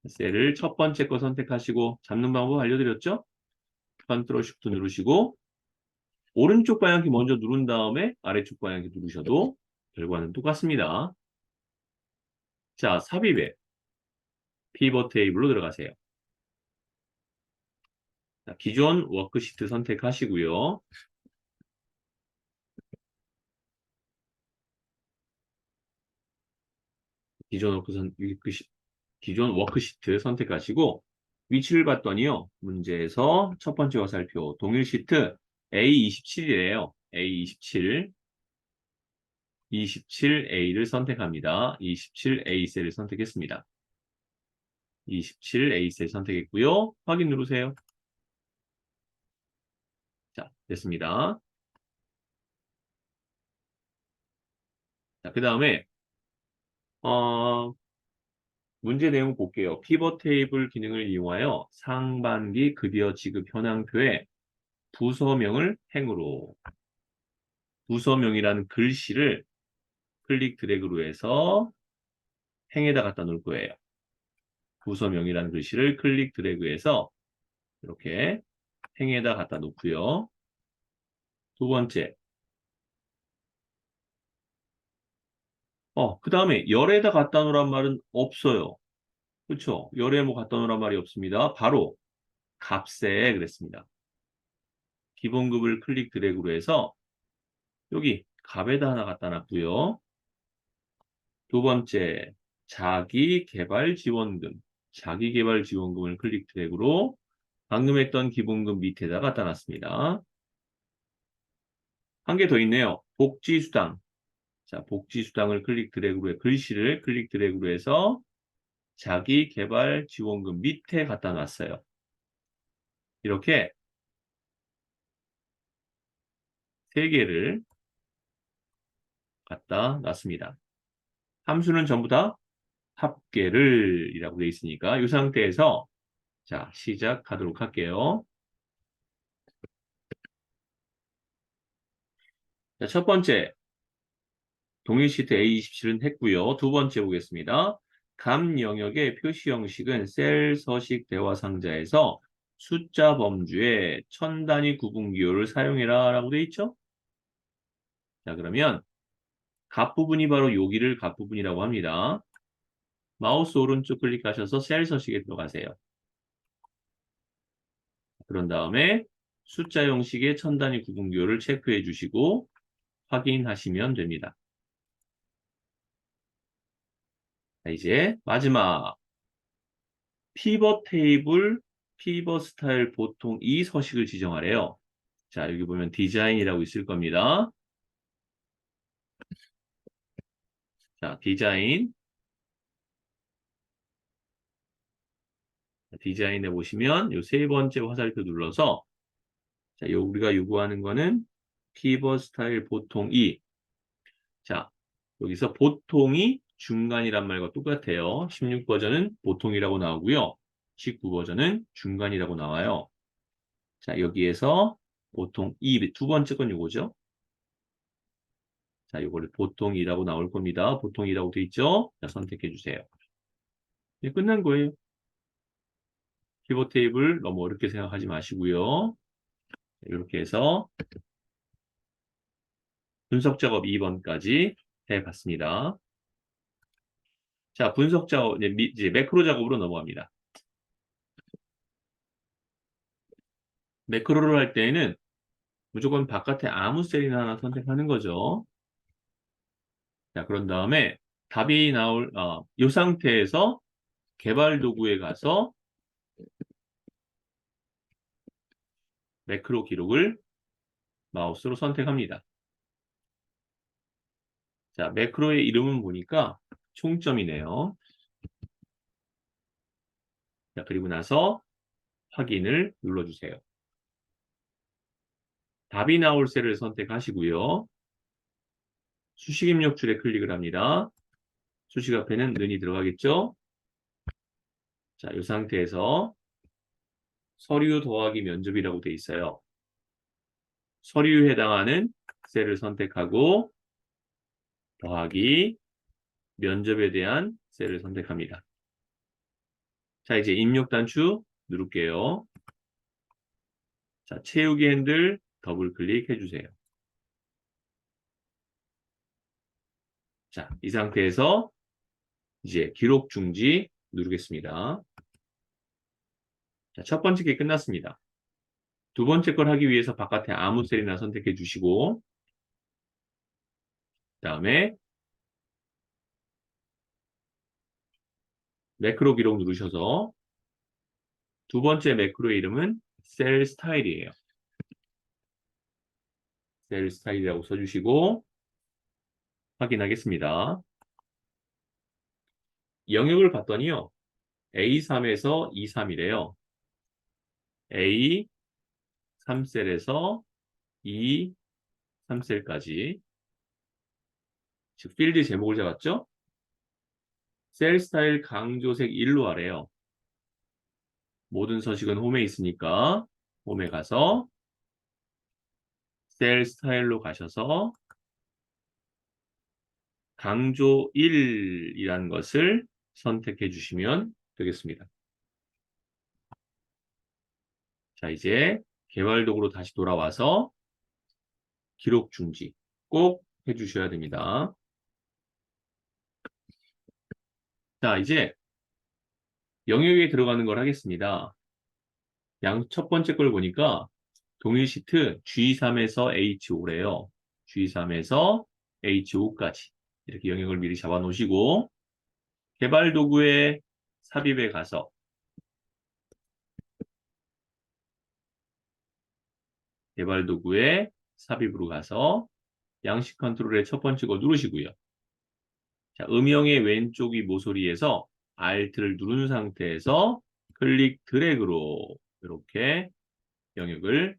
셀을 첫 번째 거 선택하시고 잡는 방법 알려드렸죠? 컨트롤 쉬프트 누르시고 오른쪽 방향키 먼저 누른 다음에 아래쪽 방향키 누르셔도 결과는 똑같습니다. 자, 삽입에 피벗 테이블로 들어가세요. 자, 기존 워크시트 선택하시고요. 기존 워크시트 선택하시고 위치를 봤더니요. 문제에서 첫 번째 화살표 동일 시트 A27이래요. A27, 27A를 선택합니다. 27A 셀을 선택했습니다. 27A 셀 선택했고요. 확인 누르세요. 자, 됐습니다. 자, 그 다음에 문제 내용 볼게요. 피벗 테이블 기능을 이용하여 상반기 급여 지급 현황표에 부서명을 행으로 부서명이라는 글씨를 클릭 드래그로 해서 행에다 갖다 놓을 거예요. 부서명이라는 글씨를 클릭 드래그해서 이렇게 행에다 갖다 놓고요. 두 번째, 그 다음에 열에다 갖다 놓으란 말은 없어요. 그렇죠? 열에 뭐 갖다 놓으란 말이 없습니다. 바로 값에 그랬습니다. 기본급을 클릭 드래그로 해서 여기 값에다 하나 갖다 놨고요. 두 번째, 자기개발지원금. 자기개발지원금을 클릭 드래그로 방금 했던 기본급 밑에다 갖다 놨습니다. 한 개 더 있네요. 복지수당. 자, 복지수당을 클릭 드래그로 해, 글씨를 클릭 드래그로 해서 자기개발지원금 밑에 갖다 놨어요. 이렇게 세 개를 갖다 놨습니다. 함수는 전부 다 합계를 이라고 되어 있으니까 이 상태에서 자, 시작하도록 할게요. 자, 첫 번째, 동일 시트 A27은 했고요. 두 번째 보겠습니다. 감 영역의 표시 형식은 셀 서식 대화 상자에서 숫자 범주에 천 단위 구분 기호를 사용해라 라고 되어 있죠? 자, 그러면 값 부분이 바로 여기를 값 부분이라고 합니다. 마우스 오른쪽 클릭하셔서 셀 서식에 들어가세요. 그런 다음에 숫자 형식의 천 단위 구분 기호를 체크해 주시고 확인하시면 됩니다. 자, 이제 마지막 피벗 테이블, 피벗 스타일 보통 이 서식을 지정하래요. 자, 여기 보면 디자인이라고 있을 겁니다. 자, 디자인에 보시면 이 세 번째 화살표 눌러서 자, 우리가 요구하는 거는 피벗 스타일 보통 이. 자, 여기서 보통이 중간이란 말과 똑같아요. 16 버전은 보통이라고 나오고요. 19 버전은 중간이라고 나와요. 자, 여기에서 보통 이 두 번째 건 요거죠. 자, 이거를 보통이라고 나올 겁니다. 보통이라고 돼 있죠? 자, 선택해 주세요. 네, 끝난 거예요. 피벗 테이블 너무 어렵게 생각하지 마시고요. 이렇게 해서 분석 작업 2번까지 해봤습니다. 자, 분석 작업, 이제 매크로 작업으로 넘어갑니다. 매크로를 할 때에는 무조건 바깥에 아무 셀이나 하나 선택하는 거죠. 자, 그런 다음에 답이 나올, 이 상태에서 개발 도구에 가서 매크로 기록을 마우스로 선택합니다. 자, 매크로의 이름은 보니까 총점이네요. 자, 그리고 나서 확인을 눌러주세요. 답이 나올 셀을 선택하시고요. 수식 입력줄에 클릭을 합니다. 수식 앞에는 는이 들어가겠죠? 자, 이 상태에서 서류 더하기 면접이라고 돼 있어요. 서류에 해당하는 셀을 선택하고 더하기 면접에 대한 셀을 선택합니다. 자, 이제 입력 단추 누를게요. 자, 채우기 핸들 더블 클릭해 주세요. 자, 이 상태에서 이제 기록 중지 누르겠습니다. 자, 첫 번째 게 끝났습니다. 두 번째 걸 하기 위해서 바깥에 아무 셀이나 선택해 주시고, 그다음에 매크로 기록 누르셔서 두 번째 매크로의 이름은 셀 스타일이에요. 셀 스타일이라고 써주시고 확인하겠습니다. 영역을 봤더니요. A3에서 E3이래요. A 3셀에서 E 3셀까지. 즉 필드 제목을 잡았죠? 셀 스타일 강조색 1로 하래요. 모든 서식은 홈에 있으니까 홈에 가서 셀 스타일로 가셔서 강조 1이라는 것을 선택해 주시면 되겠습니다. 자, 이제 개발 도구로 다시 돌아와서 기록 중지 꼭 해주셔야 됩니다. 자, 이제 영역에 들어가는 걸 하겠습니다. 첫 번째 걸 보니까 동일 시트 G3에서 H5래요. G3에서 H5까지 이렇게 영역을 미리 잡아 놓으시고 개발 도구의 삽입에 가서 개발 도구의 삽입으로 가서 양식 컨트롤의 첫 번째 거 누르시고요. 자, 음영의 왼쪽이 모서리에서 Alt를 누른 상태에서 클릭 드래그로 이렇게 영역을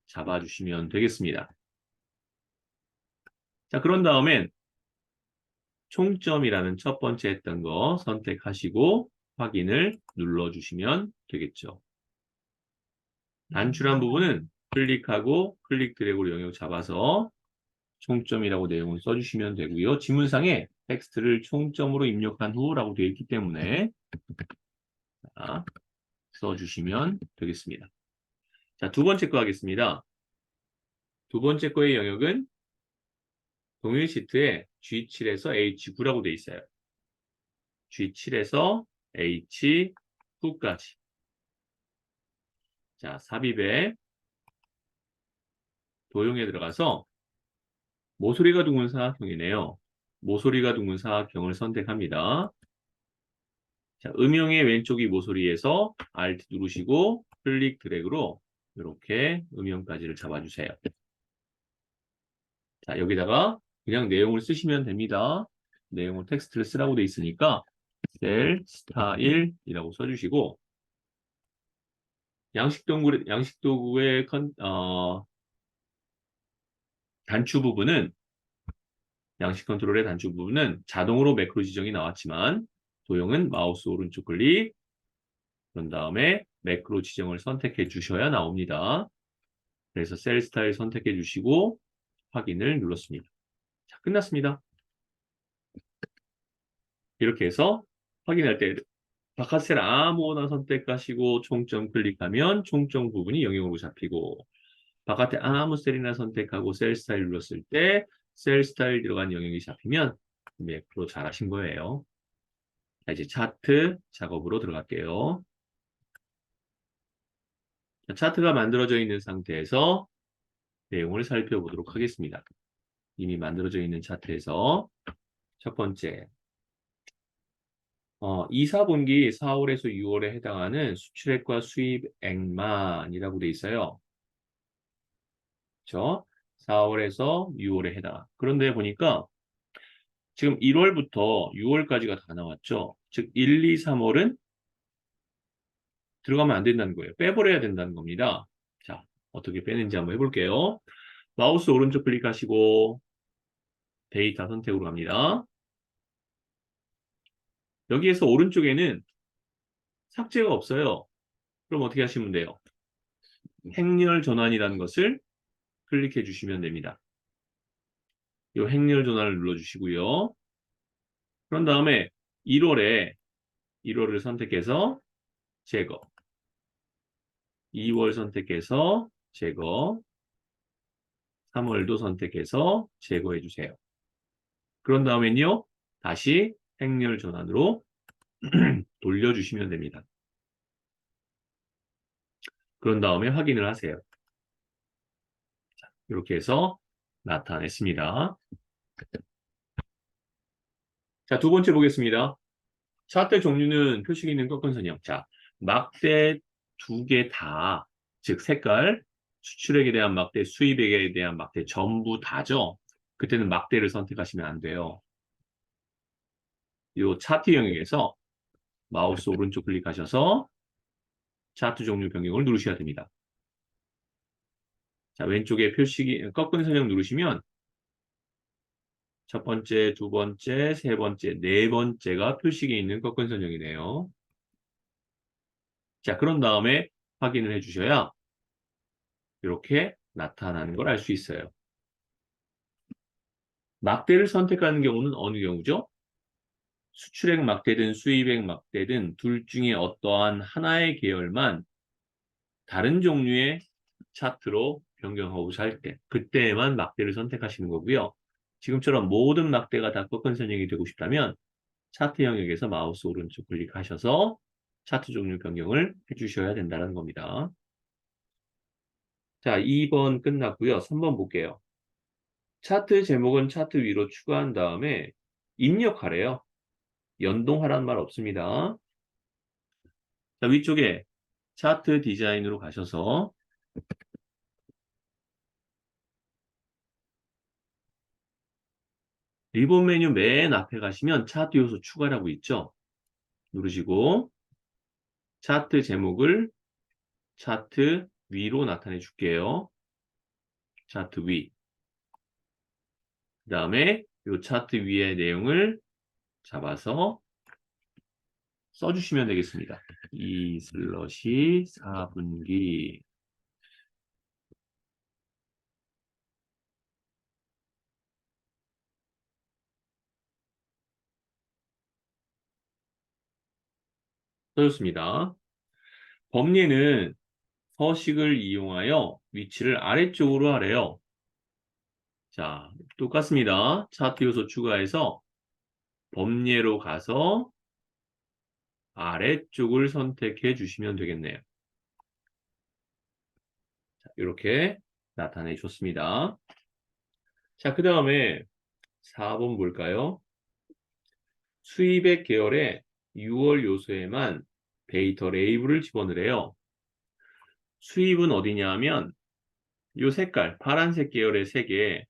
잡아주시면 되겠습니다. 자, 그런 다음엔 총점이라는 첫 번째 했던 거 선택하시고 확인을 눌러주시면 되겠죠. 단출한 부분은 클릭하고 클릭 드래그로 영역 잡아서 총점이라고 내용을 써주시면 되고요. 지문상에 텍스트를 총점으로 입력한 후라고 되어 있기 때문에 자, 써주시면 되겠습니다. 자, 두 번째 거 하겠습니다. 두 번째 거의 영역은 동일 시트에 G7에서 H9라고 되어 있어요. G7에서 H9까지. 자, 삽입에 도형에 들어가서 모서리가 둥근 사각형이네요. 모서리가 둥근 사각형을 선택합니다. 자, 음영의 왼쪽이 모서리에서 Alt 누르시고 클릭 드래그로 이렇게 음영까지를 잡아주세요. 자, 여기다가 그냥 내용을 쓰시면 됩니다. 내용을 텍스트를 쓰라고 돼 있으니까 셀 스타일이라고 써주시고 양식도구의 단추 부분은 양식 컨트롤의 단추 부분은 자동으로 매크로 지정이 나왔지만 도형은 마우스 오른쪽 클릭 그런 다음에 매크로 지정을 선택해 주셔야 나옵니다. 그래서 셀 스타일 선택해 주시고 확인을 눌렀습니다. 자, 끝났습니다. 이렇게 해서 확인할 때 바깥 셀 아무거나 선택하시고 총점 클릭하면 총점 부분이 영역으로 잡히고 바깥에 아무 셀이나 선택하고 셀 스타일 눌렀을 때 셀 스타일 들어간 영역이 잡히면 매크로 잘하신 거예요. 자, 이제 차트 작업으로 들어갈게요. 자, 차트가 만들어져 있는 상태에서 내용을 살펴보도록 하겠습니다. 이미 만들어져 있는 차트에서 첫 번째 2, 4분기 4월에서 6월에 해당하는 수출액과 수입액만이라고 돼 있어요. 그렇죠? 4월에서 6월에 해당. 그런데 보니까 지금 1월부터 6월까지가 다 나왔죠. 즉 1, 2, 3월은 들어가면 안 된다는 거예요. 빼버려야 된다는 겁니다. 자, 어떻게 빼는지 한번 해볼게요. 마우스 오른쪽 클릭하시고 데이터 선택으로 갑니다. 여기에서 오른쪽에는 삭제가 없어요. 그럼 어떻게 하시면 돼요? 행렬 전환이라는 것을 클릭해 주시면 됩니다. 이 행렬 전환을 눌러주시고요. 그런 다음에 1월을 선택해서 제거. 2월 선택해서 제거. 3월도 선택해서 제거해 주세요. 그런 다음엔요. 다시 행렬 전환으로 돌려주시면 됩니다. 그런 다음에 확인을 하세요. 이렇게 해서 나타냈습니다. 자, 두 번째 보겠습니다. 차트 종류는 표식이 있는 꺾은선형. 자, 막대 두 개 다, 즉 색깔, 수출액에 대한 막대, 수입액에 대한 막대 전부 다죠. 그때는 막대를 선택하시면 안 돼요. 이 차트 영역에서 마우스 오른쪽 클릭하셔서 차트 종류 변경을 누르셔야 됩니다. 자, 왼쪽에 표식이 꺾은 선형 누르시면 첫 번째, 두 번째, 세 번째, 네 번째가 표식이 있는 꺾은 선형이네요. 자, 그런 다음에 확인을 해주셔야 이렇게 나타나는 걸 알 수 있어요. 막대를 선택하는 경우는 어느 경우죠? 수출액 막대든 수입액 막대든 둘 중에 어떠한 하나의 계열만 다른 종류의 차트로 변경하고자 할 때, 그때만 막대를 선택하시는 거고요. 지금처럼 모든 막대가 다 꺾은 선형이 되고 싶다면 차트 영역에서 마우스 오른쪽 클릭하셔서 차트 종류 변경을 해주셔야 된다는 겁니다. 자, 2번 끝났고요. 3번 볼게요. 차트 제목은 차트 위로 추가한 다음에 입력하래요. 연동하라는 말 없습니다. 자, 위쪽에 차트 디자인으로 가셔서 리본 메뉴 맨 앞에 가시면 차트 요소 추가라고 있죠. 누르시고 차트 제목을 차트 위로 나타내 줄게요. 차트 위. 그 다음에 이 차트 위의 내용을 잡아서 써주시면 되겠습니다. 2/4분기. 써줬습니다. 범례는 서식을 이용하여 위치를 아래쪽으로 하래요. 자, 똑같습니다. 차트 요소 추가해서 범례로 가서 아래쪽을 선택해 주시면 되겠네요. 자, 이렇게 나타내 줬습니다. 자, 그 다음에 4번 볼까요? 수입액 계열의 6월 요소에만 데이터 레이블을 집어넣으래요. 수입은 어디냐 하면 이 색깔, 파란색 계열의 색에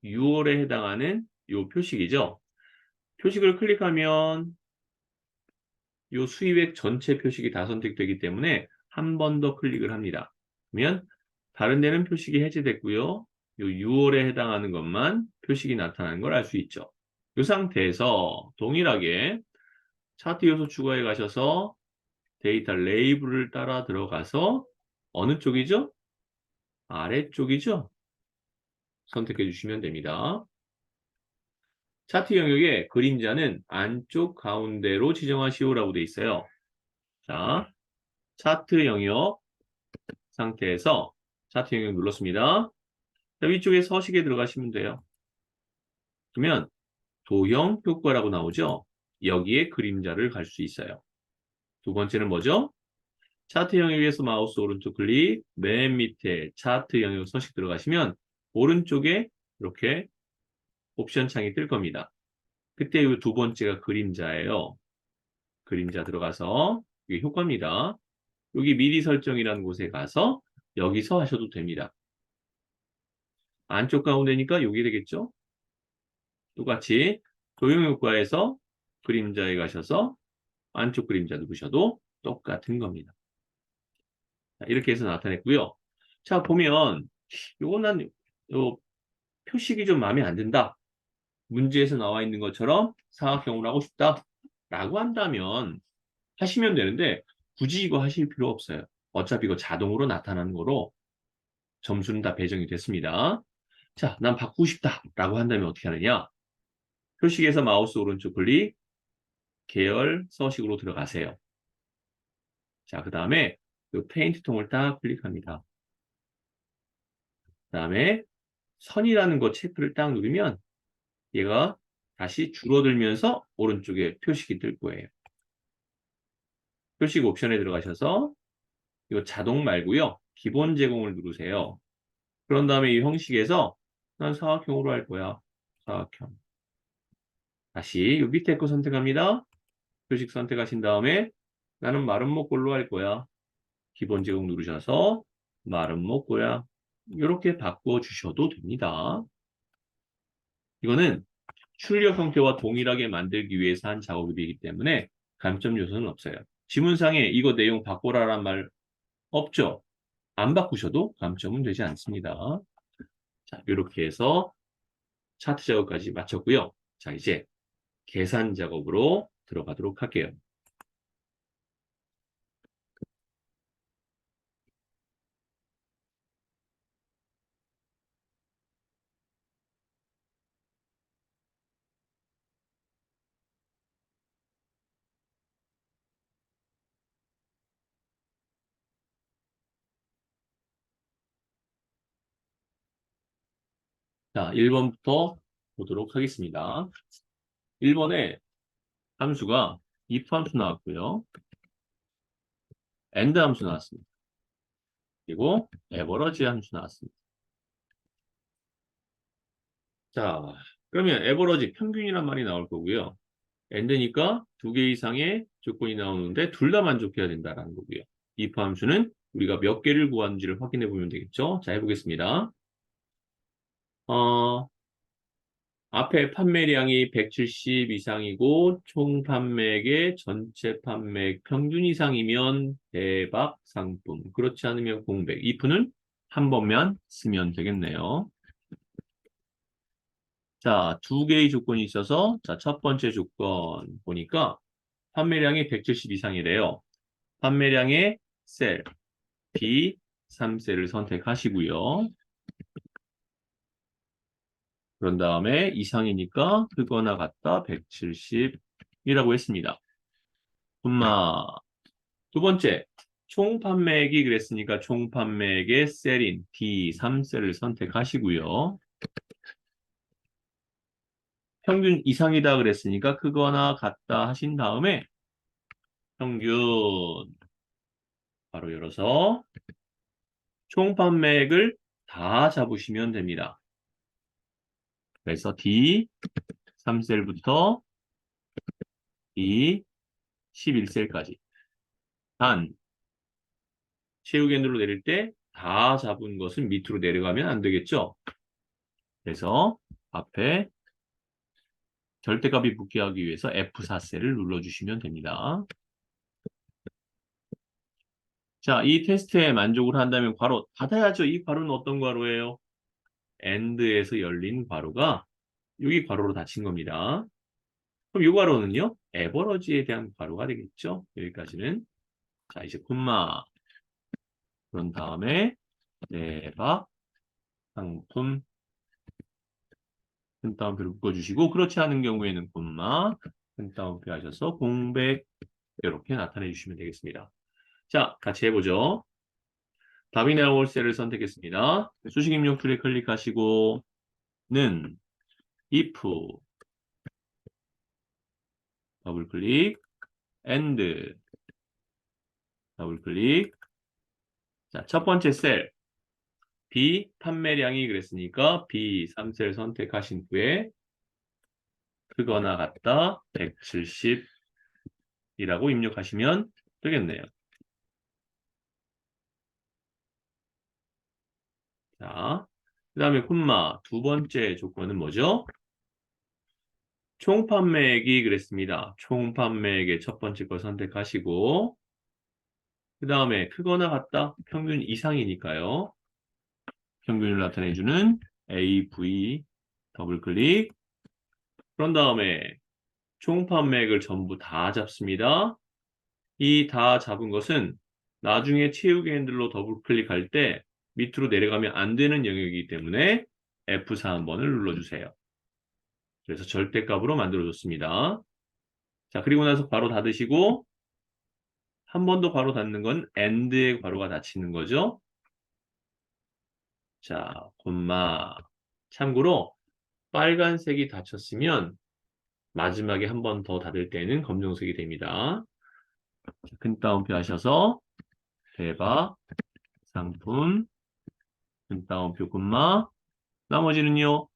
6월에 해당하는 이 표식이죠. 표식을 클릭하면 이 수입액 전체 표식이 다 선택되기 때문에 한 번 더 클릭을 합니다. 그러면 다른 데는 표식이 해제됐고요. 이 6월에 해당하는 것만 표식이 나타나는 걸 알 수 있죠. 이 상태에서 동일하게 차트 요소 추가에 가셔서 데이터 레이블을 따라 들어가서 어느 쪽이죠? 아래쪽이죠? 선택해 주시면 됩니다. 차트 영역의 그림자는 안쪽 가운데로 지정하시오라고 되어 있어요. 자, 차트 영역 상태에서 차트 영역 눌렀습니다. 자, 위쪽에 서식에 들어가시면 돼요. 그러면 도형 효과라고 나오죠? 여기에 그림자를 갈 수 있어요. 두 번째는 뭐죠? 차트 영역에서 마우스 오른쪽 클릭, 맨 밑에 차트 영역 서식 들어가시면 오른쪽에 이렇게 옵션 창이 뜰 겁니다. 그때 이 두 번째가 그림자예요. 그림자 들어가서 이게 효과입니다. 여기 미리 설정이라는 곳에 가서 여기서 하셔도 됩니다. 안쪽 가운데니까 여기 되겠죠? 똑같이 도형 효과에서 그림자에 가셔서 안쪽 그림자 누르셔도 똑같은 겁니다. 자, 이렇게 해서 나타냈고요. 자, 보면 요건 난 요 표식이 좀 마음에 안 든다. 문제에서 나와 있는 것처럼 사각형으로 하고 싶다. 라고 한다면 하시면 되는데 굳이 이거 하실 필요 없어요. 어차피 이거 자동으로 나타나는 거로 점수는 다 배정이 됐습니다. 자, 난 바꾸고 싶다라고 한다면 어떻게 하느냐? 표식에서 마우스 오른쪽 클릭, 계열 서식으로 들어가세요. 자, 그 다음에 그 페인트 통을 딱 클릭합니다. 그 다음에 선이라는 거 체크를 딱 누르면 얘가 다시 줄어들면서 오른쪽에 표식이 뜰 거예요. 표식 옵션에 들어가셔서 이거 자동 말고요. 기본 제공을 누르세요. 그런 다음에 이 형식에서 난 사각형으로 할 거야. 사각형. 다시 이 밑에 거 선택합니다. 표식 선택하신 다음에 나는 마름모꼴로 할 거야. 기본 제공 누르셔서 마름모꼴야. 이렇게 바꿔주셔도 됩니다. 이거는 출력 형태와 동일하게 만들기 위해서 한 작업이기 때문에 감점 요소는 없어요. 지문상에 이거 내용 바꿔라란 말 없죠? 안 바꾸셔도 감점은 되지 않습니다. 자, 이렇게 해서 차트 작업까지 마쳤고요. 자, 이제 계산 작업으로 들어가도록 할게요. 자, 1번부터 보도록 하겠습니다. 1번에 함수가 if 함수 나왔고요. and 함수 나왔습니다. 그리고 average 함수 나왔습니다. 자, 그러면 average 평균이란 말이 나올 거고요. and니까 두 개 이상의 조건이 나오는데 둘 다 만족해야 된다라는 거고요. if 함수는 우리가 몇 개를 구하는지를 확인해 보면 되겠죠. 자, 해보겠습니다. 앞에 판매량이 170 이상이고 총 판매액의 전체 판매액 평균 이상이면 대박 상품. 그렇지 않으면 공백. if는 한 번만 쓰면 되겠네요. 자, 두 개의 조건이 있어서 자, 첫 번째 조건 보니까 판매량이 170 이상이래요. 판매량의 셀 B 3셀을 선택하시고요. 그런 다음에 이상이니까 크거나 같다 170이라고 했습니다. 콤마 두 번째 총 판매액이 그랬으니까 총 판매액의 셀인 D 3셀을 선택하시고요. 평균 이상이다 그랬으니까 크거나 같다 하신 다음에 평균 바로 열어서 총 판매액을 다 잡으시면 됩니다. 그래서 D 3셀부터 D 11셀까지 단 채우겐으로 내릴 때 다 잡은 것은 밑으로 내려가면 안 되겠죠. 그래서 앞에 절대값이 붙게 하기 위해서 F4셀을 눌러주시면 됩니다. 자, 이 테스트에 만족을 한다면 괄호 닫아야죠. 이 괄호는 어떤 괄호예요? AND에서 열린 괄호가 여기 괄호로 닫힌 겁니다. 그럼 이 괄호는요? 에버러지에 대한 괄호가 되겠죠. 여기까지는. 자, 이제 콤마 그런 다음에 대박 상품 큰 따옴표를 묶어주시고 그렇지 않은 경우에는 콤마 큰 따옴표 하셔서 공백 이렇게 나타내 주시면 되겠습니다. 자, 같이 해보죠. 답이 나올 셀을 선택했습니다. 수식 입력 툴에 클릭하시고 는 if 더블 클릭 and 더블 클릭 자, 첫 번째 셀 B 판매량이 그랬으니까 B 3셀 선택하신 후에 크거나 같다 170이라고 입력하시면 되겠네요. 자, 그 다음에 콤마 두 번째 조건은 뭐죠? 총 판매액이 그랬습니다. 총 판매액의 첫 번째 거 선택하시고 그 다음에 크거나 같다 평균 이상이니까요. 평균을 나타내주는 AV 더블 클릭 그런 다음에 총 판매액을 전부 다 잡습니다. 이 다 잡은 것은 나중에 채우기 핸들로 더블 클릭할 때 밑으로 내려가면 안 되는 영역이기 때문에 F4 한번을 눌러주세요. 그래서 절대값으로 만들어줬습니다. 자, 그리고 나서 괄호 닫으시고 한 번 더 괄호 닫는 건 AND의 괄호가 닫히는 거죠. 자, 콤마. 참고로 빨간색이 닫혔으면 마지막에 한 번 더 닫을 때는 검정색이 됩니다. 자, 큰 따옴표 하셔서 대박, 상품, 큰 따옴표 콤마. 나머지는요,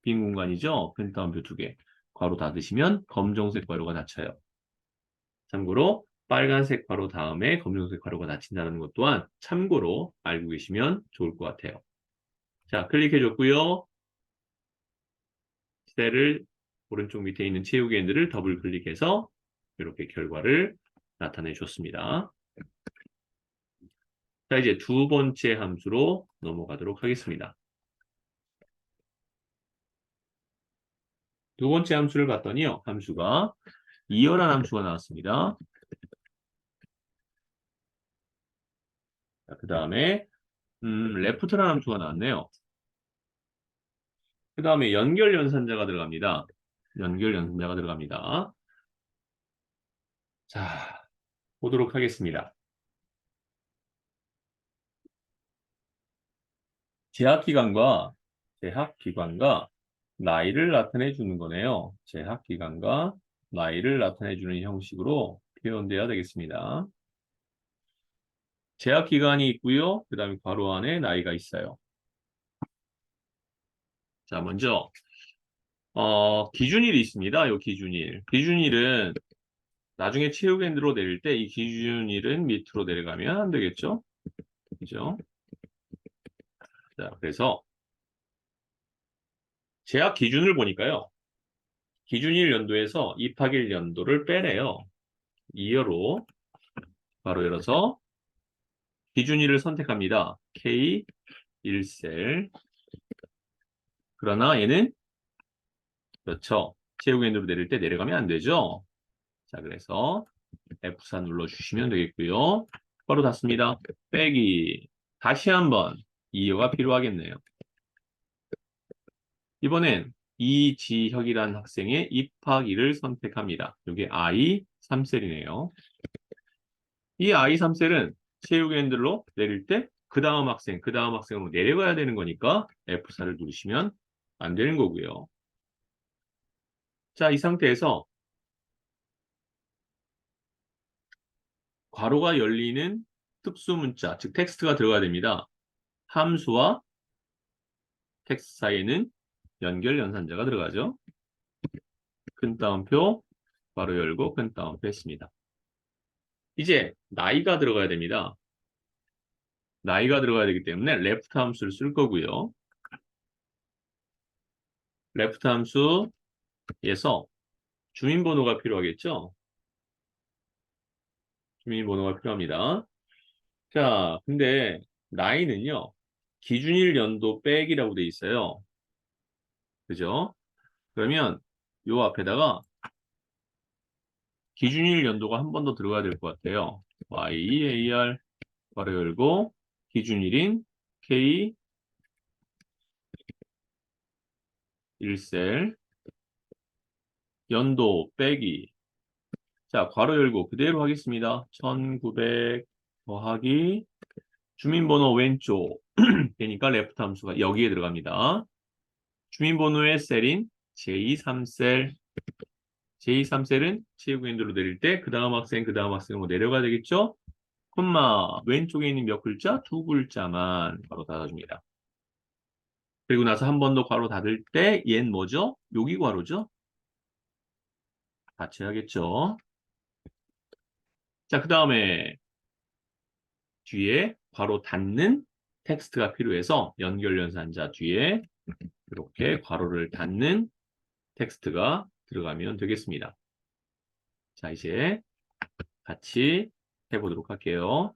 빈 공간이죠. 큰 따옴표 2개. 괄호 닫으시면 검정색 괄호가 닫혀요. 참고로 빨간색 괄호 다음에 검정색 괄호가 닫힌다는 것 또한 참고로 알고 계시면 좋을 것 같아요. 자, 클릭해 줬고요. 셀을 오른쪽 밑에 있는 채우기 핸들을 더블 클릭해서 이렇게 결과를 나타내 줬습니다. 자, 이제 두 번째 함수로 넘어가도록 하겠습니다. 두 번째 함수를 봤더니요. 함수가 이어란 함수가 나왔습니다. 그 다음에 레프트라는 함수가 나왔네요. 그 다음에 연결 연산자가 들어갑니다. 연결 연산자가 들어갑니다. 자, 보도록 하겠습니다. 제약기관과 나이를 나타내 주는 거네요. 제약기관과 나이를 나타내 주는 형식으로 표현돼야 되겠습니다. 제약기간이 있고요. 그 다음에 괄호 안에 나이가 있어요. 자, 먼저 기준일이 있습니다. 이 기준일. 기준일은 나중에 채우겐으로 내릴 때 이 기준일은 밑으로 내려가면 안 되겠죠? 그죠? 자, 그래서 제약 기준을 보니까요. 기준일 연도에서 입학일 연도를 빼내요. 2여로 바로 열어서 기준일을 선택합니다. K1셀. 그러나 얘는 그렇죠. 채우겐으로 내릴 때 내려가면 안 되죠. 자, 그래서 F4 눌러주시면 되겠고요. 바로 닫습니다. 빼기. 다시 한번 2여가 필요하겠네요. 이번엔 이지혁이라는 학생의 입학일을 선택합니다. 이게 I3셀이네요. 이 I3셀은 채우기 핸들로 내릴 때 그 다음 학생으로 내려가야 되는 거니까 F4를 누르시면 안 되는 거고요. 자, 이 상태에서 괄호가 열리는 특수문자, 즉 텍스트가 들어가야 됩니다. 함수와 텍스트 사이에는 연결 연산자가 들어가죠. 큰 따옴표, 괄호 열고 큰 따옴표 했습니다. 이제 나이가 들어가야 됩니다. 나이가 들어가야 되기 때문에 레프트 함수를 쓸 거고요. 레프트 함수에서 주민번호가 필요하겠죠? 주민번호가 필요합니다. 자, 근데 나이는요. 기준일 연도 빼기라고 돼 있어요. 그죠? 그러면 요 앞에다가 기준일 연도가 한 번 더 들어가야 될 것 같아요. YAR 괄호 열고 기준일인 K 1셀 연도 빼기. 자, 괄호 열고 그대로 하겠습니다. 1900 더하기 주민번호 왼쪽 되니까 레프트 함수가 여기에 들어갑니다. 주민번호의 셀인 J3셀. J3셀은 채우기 핸들로 내릴 때 그 다음 학생으로 내려가야 되겠죠? 콤마 왼쪽에 있는 몇 글자? 두 글자만 바로 닫아줍니다. 그리고 나서 한 번 더 괄호 닫을 때 얘는 뭐죠? 여기 괄호죠? 닫혀야겠죠? 자, 그 다음에 뒤에 괄호 닫는 텍스트가 필요해서 연결연산자 뒤에 이렇게 괄호를 닫는 텍스트가 들어가면 되겠습니다. 자, 이제 같이 해보도록 할게요.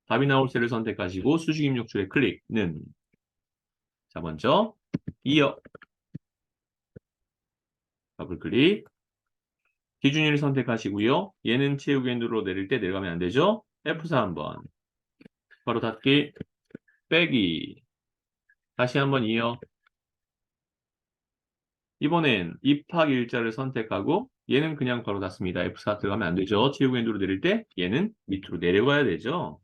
답이 나올 셀을 선택하시고 수직 입력줄에 클릭는 자, 먼저 이어 더블 클릭 기준일 선택하시고요. 얘는 채우기 핸들로 내릴 때 내려가면 안 되죠? F4 한번 바로 닫기 빼기 다시 한번 이어 이번엔 입학 일자를 선택하고 얘는 그냥 바로 닫습니다. F4 들어가면 안 되죠. 체육엔드로 내릴 때 얘는 밑으로 내려가야 되죠.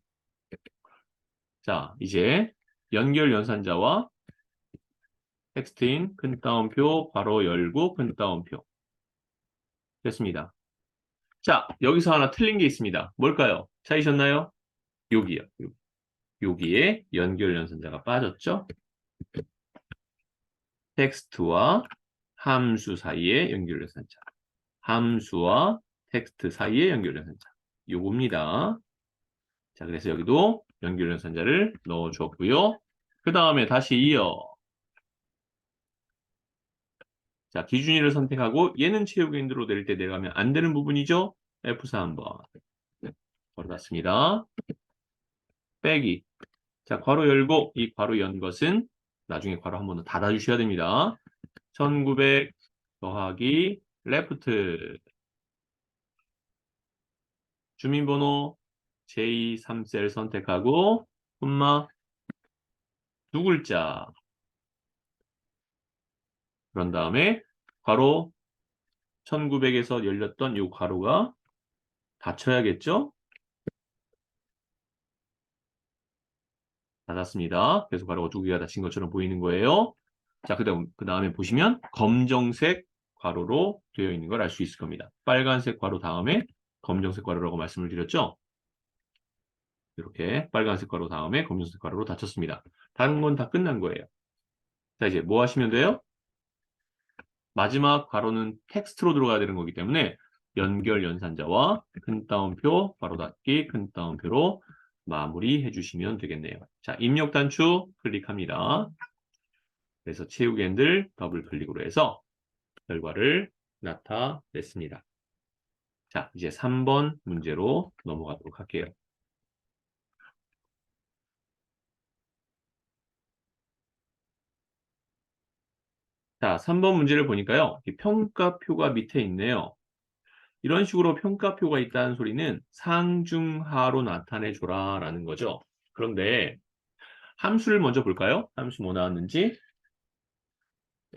자, 이제 연결 연산자와 텍스트인 큰 따옴표 괄호 열고 큰 따옴표 됐습니다. 자, 여기서 하나 틀린 게 있습니다. 뭘까요? 찾으셨나요? 여기요. 여기에 연결 연산자가 빠졌죠? 텍스트와 함수 사이의 연결 연산자. 함수와 텍스트 사이의 연결 연산자. 요겁니다. 자, 그래서 여기도 연결 연산자를 넣어줬고요. 그 다음에 다시 이어. 자, 기준일을 선택하고 얘는 체육인으로 내릴 때 내려가면 안 되는 부분이죠? F4 한번. 걸어놨습니다. 빼기. 자, 괄호 열고 이 괄호 연 것은 나중에 괄호 한 번 더 닫아주셔야 됩니다. 1900 더하기 레프트 주민번호 J3셀 선택하고 콤마 두 글자 그런 다음에 괄호 1900에서 열렸던 이 괄호가 닫혀야겠죠? 닫았습니다. 그래서 괄호가 두 개가 닫힌 것처럼 보이는 거예요. 자, 그 다음에 보시면 검정색 괄호로 되어 있는 걸 알 수 있을 겁니다. 빨간색 괄호 다음에 검정색 괄호라고 말씀을 드렸죠? 이렇게 빨간색 괄호 다음에 검정색 괄호로 닫혔습니다. 다른 건 다 끝난 거예요. 자, 이제 뭐 하시면 돼요? 마지막 괄호는 텍스트로 들어가야 되는 거기 때문에 연결 연산자와 큰 따옴표, 괄호 닫기, 큰 따옴표로 마무리해 주시면 되겠네요. 자, 입력 단추 클릭합니다. 그래서 채우기엔들 더블 클릭으로 해서 결과를 나타냈습니다. 자, 이제 3번 문제로 넘어가도록 할게요. 자, 3번 문제를 보니까요. 평가표가 밑에 있네요. 이런 식으로 평가표가 있다는 소리는 상중하로 나타내줘라 라는 거죠. 그런데 함수를 먼저 볼까요? 함수 뭐 나왔는지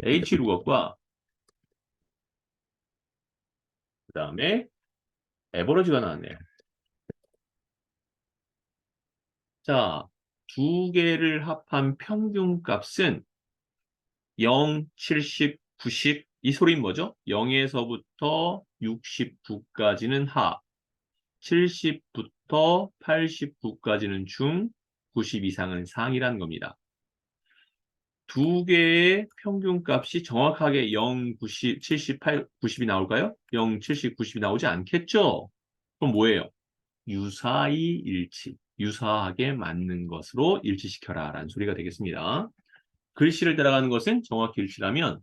h룩업과 그 다음에 에버러지가 나왔네요. 자, 두 개를 합한 평균값은 0, 70, 90 이 소리는 뭐죠? 0에서부터 69까지는 하, 70부터 89까지는 중, 90 이상은 상이라는 겁니다. 두 개의 평균값이 정확하게 0, 90, 78, 90이 나올까요? 0, 70, 90이 나오지 않겠죠? 그럼 뭐예요? 유사히 일치, 유사하게 맞는 것으로 일치시켜라 라는 소리가 되겠습니다. 글씨를 따라가는 것은 정확히 일치라면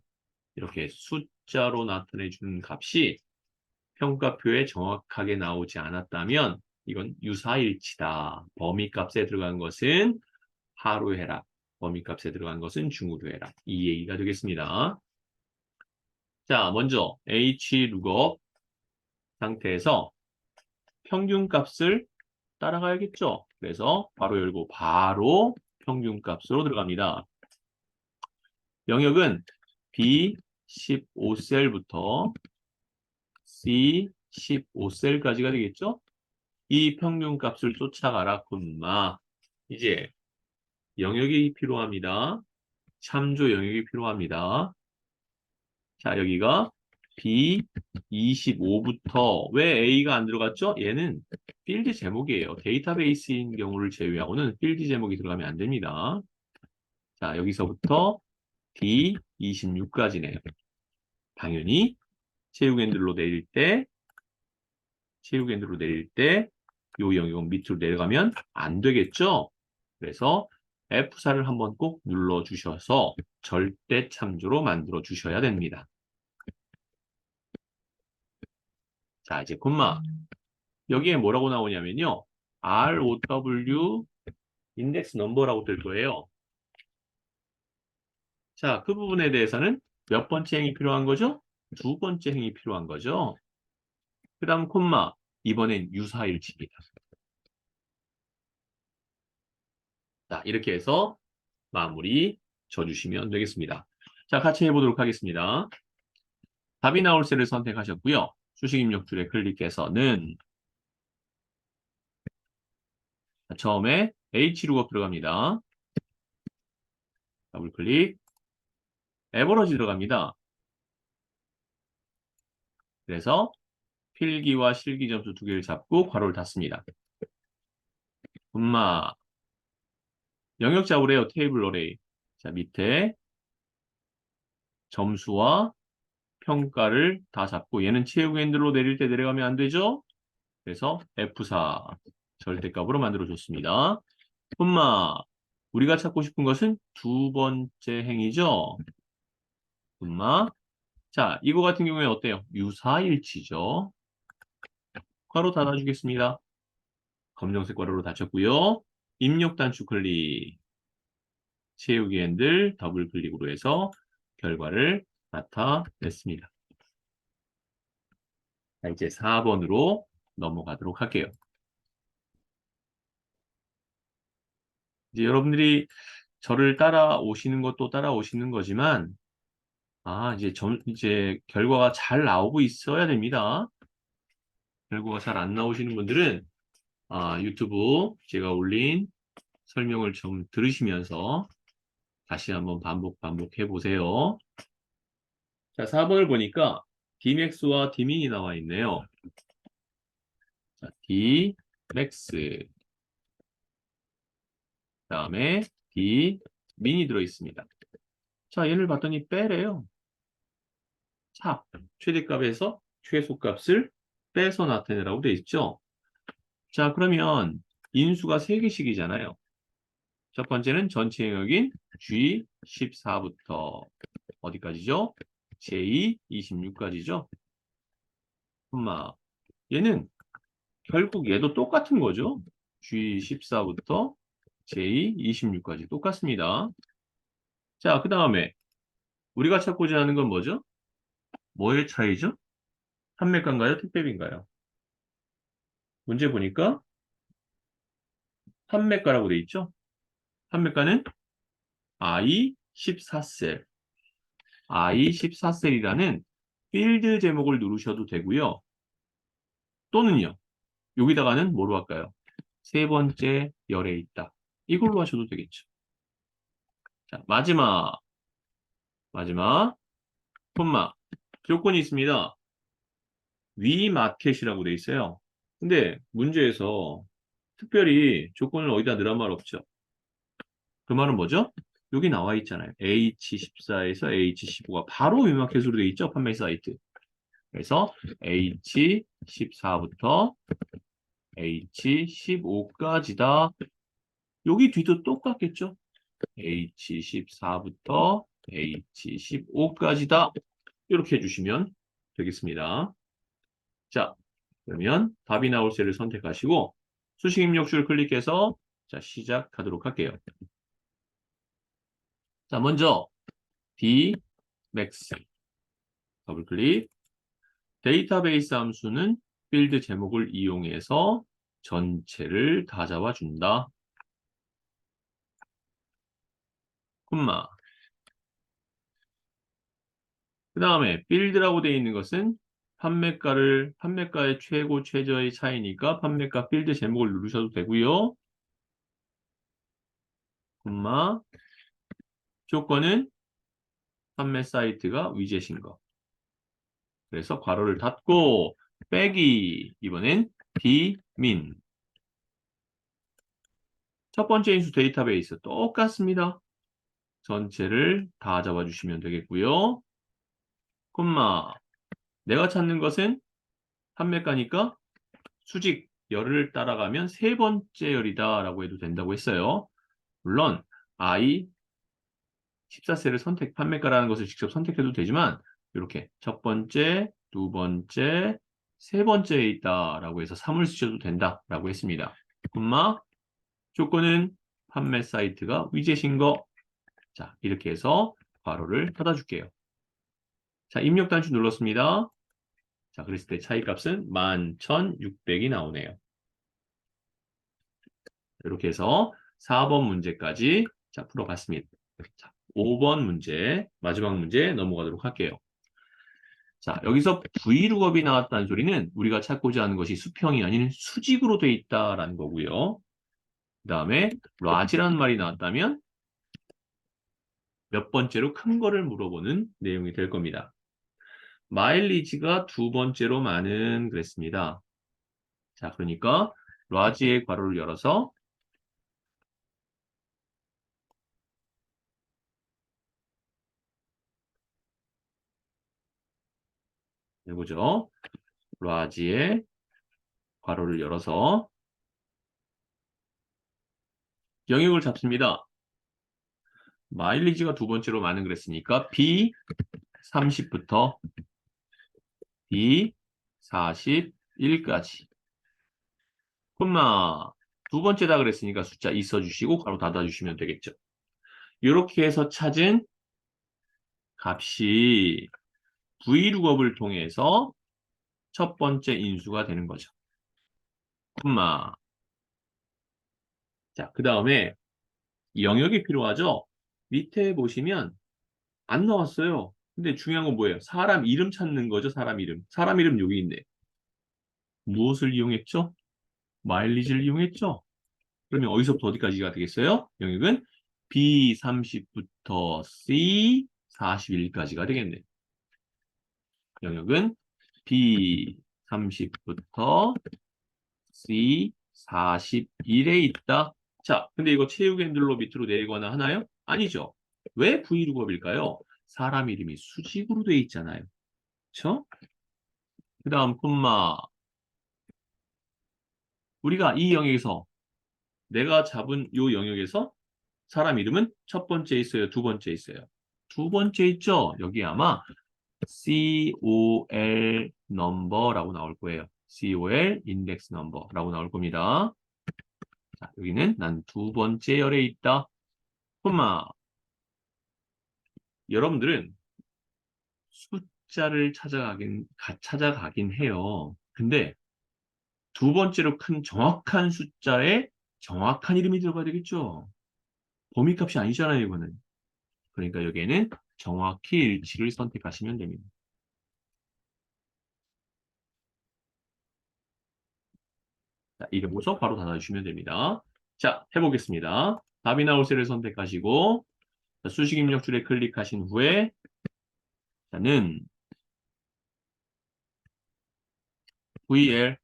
이렇게 숫자로 나타내주는 값이 평가표에 정확하게 나오지 않았다면 이건 유사일치다. 범위값에 들어간 것은 하로 해라. 범위값에 들어간 것은 중으로 해라. 이 얘기가 되겠습니다. 자, 먼저 H 상태에서 평균값을 따라가야겠죠. 그래서 바로 열고 바로 평균값으로 들어갑니다. 영역은 B15셀부터 C15셀까지가 되겠죠? 이 평균값을 쫓아가라, 콤마. 이제 영역이 필요합니다. 참조 영역이 필요합니다. 자, 여기가 B25부터 왜 A가 안 들어갔죠? 얘는 필드 제목이에요. 데이터베이스인 경우를 제외하고는 필드 제목이 들어가면 안 됩니다. 자, 여기서부터 D26까지네요. 당연히 체육엔들로 내릴 때 요 영역은 밑으로 내려가면 안 되겠죠? 그래서 F4를 한번 꼭 눌러주셔서 절대 참조로 만들어 주셔야 됩니다. 자, 이제 콤마. 여기에 뭐라고 나오냐면요. ROW 인덱스 넘버라고 뜰 거예요. 자, 그 부분에 대해서는 몇 번째 행이 필요한 거죠? 두 번째 행이 필요한 거죠. 그 다음 콤마. 이번엔 유사일치입니다. 자, 이렇게 해서 마무리 져주시면 되겠습니다. 자, 같이 해보도록 하겠습니다. 답이 나올 셀을 선택하셨고요. 수식 입력줄에 클릭해서는 처음에 H룩업 들어갑니다. 더블 클릭, 에버러지 들어갑니다. 그래서 필기와 실기 점수 두 개를 잡고 괄호를 닫습니다. 분마, 영역 잡으래요. 테이블 어레이. 자, 밑에 점수와 평가를 다 잡고 얘는 채우기 핸들로 내릴 때 내려가면 안 되죠? 그래서 F4 절대값으로 만들어줬습니다. 분마, 우리가 찾고 싶은 것은 두 번째 행이죠? 분마. 자, 이거 같은 경우에 어때요? 유사일치죠? 괄호 닫아주겠습니다. 검정색 괄호로 닫혔고요. 입력 단축 클릭, 채우기 핸들 더블 클릭으로 해서 결과를 나타냈습니다. 자, 이제 4번으로 넘어가도록 할게요. 이제 여러분들이 저를 따라오시는 것도 따라오시는 거지만, 이제 결과가 잘 나오고 있어야 됩니다. 결과가 잘 안 나오시는 분들은, 유튜브 제가 올린 설명을 좀 들으시면서 다시 한번 반복해 보세요. 자, 4번을 보니까 Dmax와 Dmin이 나와 있네요. 자, Dmax, 그다음에 Dmin이 들어 있습니다. 자, 얘를 봤더니 빼래요. 자, 최대값에서 최소값을 빼서 나타내라고 되어 있죠. 자, 그러면 인수가 3개씩이잖아요. 첫 번째는 전체 영역인 G14부터 어디까지죠? J26까지죠. 얘는 결국 얘도 똑같은 거죠. G14부터 J26까지 똑같습니다. 자, 그 다음에 우리가 찾고자 하는 건 뭐죠? 뭐의 차이죠? 판매가인가요? 택배비인가요? 문제 보니까 판매가라고 돼 있죠? 판매가는 I14셀. I14셀이라는 필드 제목을 누르셔도 되고요. 또는요. 여기다가는 뭐로 할까요? 세 번째 열에 있다. 이걸로 하셔도 되겠죠. 자, 마지막 콤마 조건이 있습니다. 위 마켓이라고 돼 있어요. 근데 문제에서 특별히 조건을 어디다 넣으란 말 없죠. 그 말은 뭐죠? 여기 나와 있잖아요. H14에서 H15가 바로 위마켓으로 돼 있죠. 판매 사이트. 그래서 H14부터 H15까지다. 여기 뒤도 똑같겠죠? H14부터 H15까지다. 이렇게 해주시면 되겠습니다. 자, 그러면 답이 나올 셀을 선택하시고 수식 입력줄 클릭해서 자, 시작하도록 할게요. 자, 먼저 Dmax 더블 클릭. 데이터베이스 함수는 필드 제목을 이용해서 전체를 다 잡아준다. 콤마. 그 다음에 필드라고 되어 있는 것은 판매가의 최고 최저의 차이니까 판매가 필드 제목을 누르셔도 되고요. 콤마. 조건은 판매 사이트가 위젯인 거. 그래서 괄호를 닫고 빼기 이번엔 Dmin. 첫 번째 인수 데이터베이스 똑같습니다. 전체를 다 잡아주시면 되겠고요. 콤마. 내가 찾는 것은 판매가니까 수직 열을 따라가면 세 번째 열이다 라고 해도 된다고 했어요. 물론 I 14셀을 판매가라는 것을 직접 선택해도 되지만 이렇게 첫 번째, 두 번째, 세 번째에 있다 라고 해서 3을 쓰셔도 된다 라고 했습니다. 콤마. 조건은 판매 사이트가 위젯인 거. 자, 이렇게 해서 괄호를 닫아줄게요. 자, 입력 단추 눌렀습니다. 자, 그랬을 때 차이값은 11,600이 나오네요. 이렇게 해서 4번 문제까지 자, 풀어봤습니다. 자, 5번 문제, 마지막 문제 넘어가도록 할게요. 자, 여기서 V룩업이 나왔다는 소리는 우리가 찾고자 하는 것이 수평이 아닌 수직으로 돼 있다라는 거고요. 그 다음에 large라는 말이 나왔다면 몇 번째로 큰 거를 물어보는 내용이 될 겁니다. 마일리지가 두 번째로 많은 그랬습니다. 자, 그러니까 large의 괄호를 열어서 해보죠. large의 괄호를 열어서 영역을 잡습니다. 마일리지가 두 번째로 많은 그랬으니까 B30부터 B41까지 콤마 두 번째다 그랬으니까 숫자 2 써주시고 괄호 닫아주시면 되겠죠. 이렇게 해서 찾은 값이 V룩업을 통해서 첫 번째 인수가 되는 거죠. 콤마. 자, 그 다음에 영역이 필요하죠? 밑에 보시면 안 나왔어요. 근데 중요한 건 뭐예요? 사람 이름 찾는 거죠, 사람 이름. 사람 이름 여기 있네. 무엇을 이용했죠? 마일리지를 이용했죠? 그러면 어디서부터 어디까지가 되겠어요? 영역은 B30부터 C41까지가 되겠네. 영역은 B30부터 C41에 있다. 자, 근데 이거 체육 핸들로 밑으로 내리거나 하나요? 아니죠. 왜 V룩업일까요? 사람 이름이 수직으로 돼 있잖아요. 그쵸? 그 다음 콤마. 우리가 이 영역에서 내가 잡은 이 영역에서 사람 이름은 첫 번째 있어요? 두 번째 있어요? 두 번째 있죠? 여기 아마 COL 넘버라고 나올 거예요. COL 인덱스 넘버라고 나올 겁니다. 자, 여기는 난 두 번째 열에 있다. 콤마. 여러분들은 숫자를 찾아가긴 해요. 근데 두 번째로 큰 정확한 숫자에 정확한 이름이 들어가야 되겠죠? 범위값이 아니잖아요, 이거는. 그러니까 여기에는 정확히 일치를 선택하시면 됩니다. 자, 이름 보서 바로 닫아주시면 됩니다. 자, 해보겠습니다. 답이 나올 셀을 선택하시고 자, 수식 입력 줄에 클릭하신 후에 자는 VL,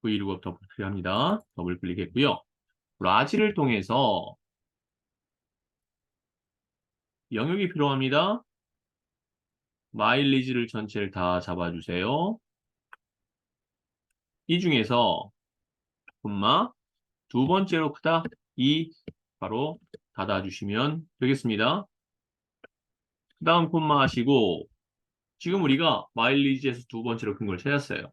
V룩업 더블 클릭합니다. 더블 클릭했고요. 라지를 통해서 영역이 필요합니다. 마일리지를 전체를 다 잡아주세요. 이 중에서 콤마 두 번째로 크다 2 바로 닫아주시면 되겠습니다. 그 다음 콤마 하시고 지금 우리가 마일리지에서 두 번째로 큰 걸 찾았어요.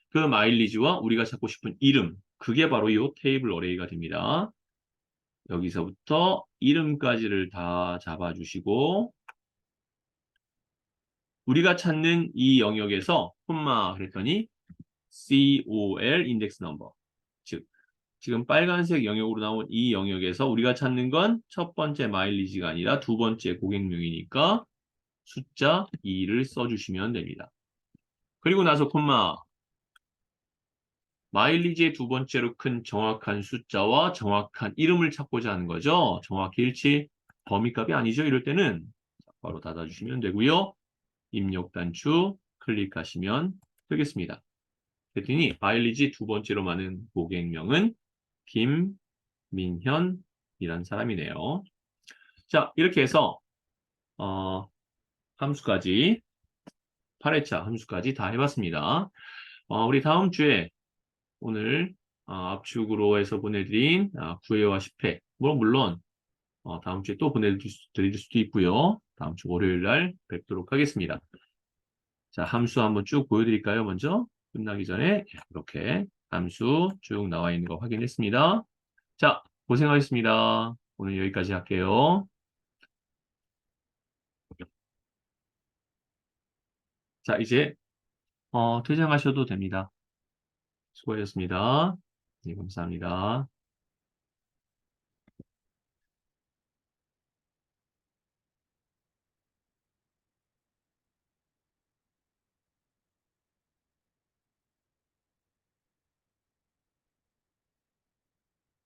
그 마일리지와 우리가 찾고 싶은 이름 그게 바로 이 테이블 어레이가 됩니다. 여기서부터 이름까지를 다 잡아주시고 우리가 찾는 이 영역에서 콤마 그랬더니 COL 인덱스 넘버 즉 지금 빨간색 영역으로 나온 이 영역에서 우리가 찾는 건 첫 번째 마일리지가 아니라 두 번째 고객명이니까 숫자 2를 써주시면 됩니다. 그리고 나서 콤마 마일리지의 두 번째로 큰 정확한 숫자와 정확한 이름을 찾고자 하는 거죠. 정확히 일치 범위값이 아니죠. 이럴 때는 바로 닫아주시면 되고요. 입력 단추 클릭하시면 되겠습니다. 그랬더니 마일리지 두 번째로 많은 고객명은 김민현이라는 사람이네요. 자, 이렇게 해서 함수까지 8회차 함수까지 다 해봤습니다. 우리 다음 주에 오늘 압축으로 해서 보내드린 9회와 10회 물론 다음 주에 또 보내드릴 수도 있고요. 다음 주 월요일 날 뵙도록 하겠습니다. 자, 함수 한번 쭉 보여드릴까요? 먼저 끝나기 전에 이렇게 함수 쭉 나와 있는 거 확인했습니다. 자, 고생하셨습니다. 오늘 여기까지 할게요. 자, 이제 퇴장하셔도 됩니다. 수고하셨습니다. 네, 감사합니다.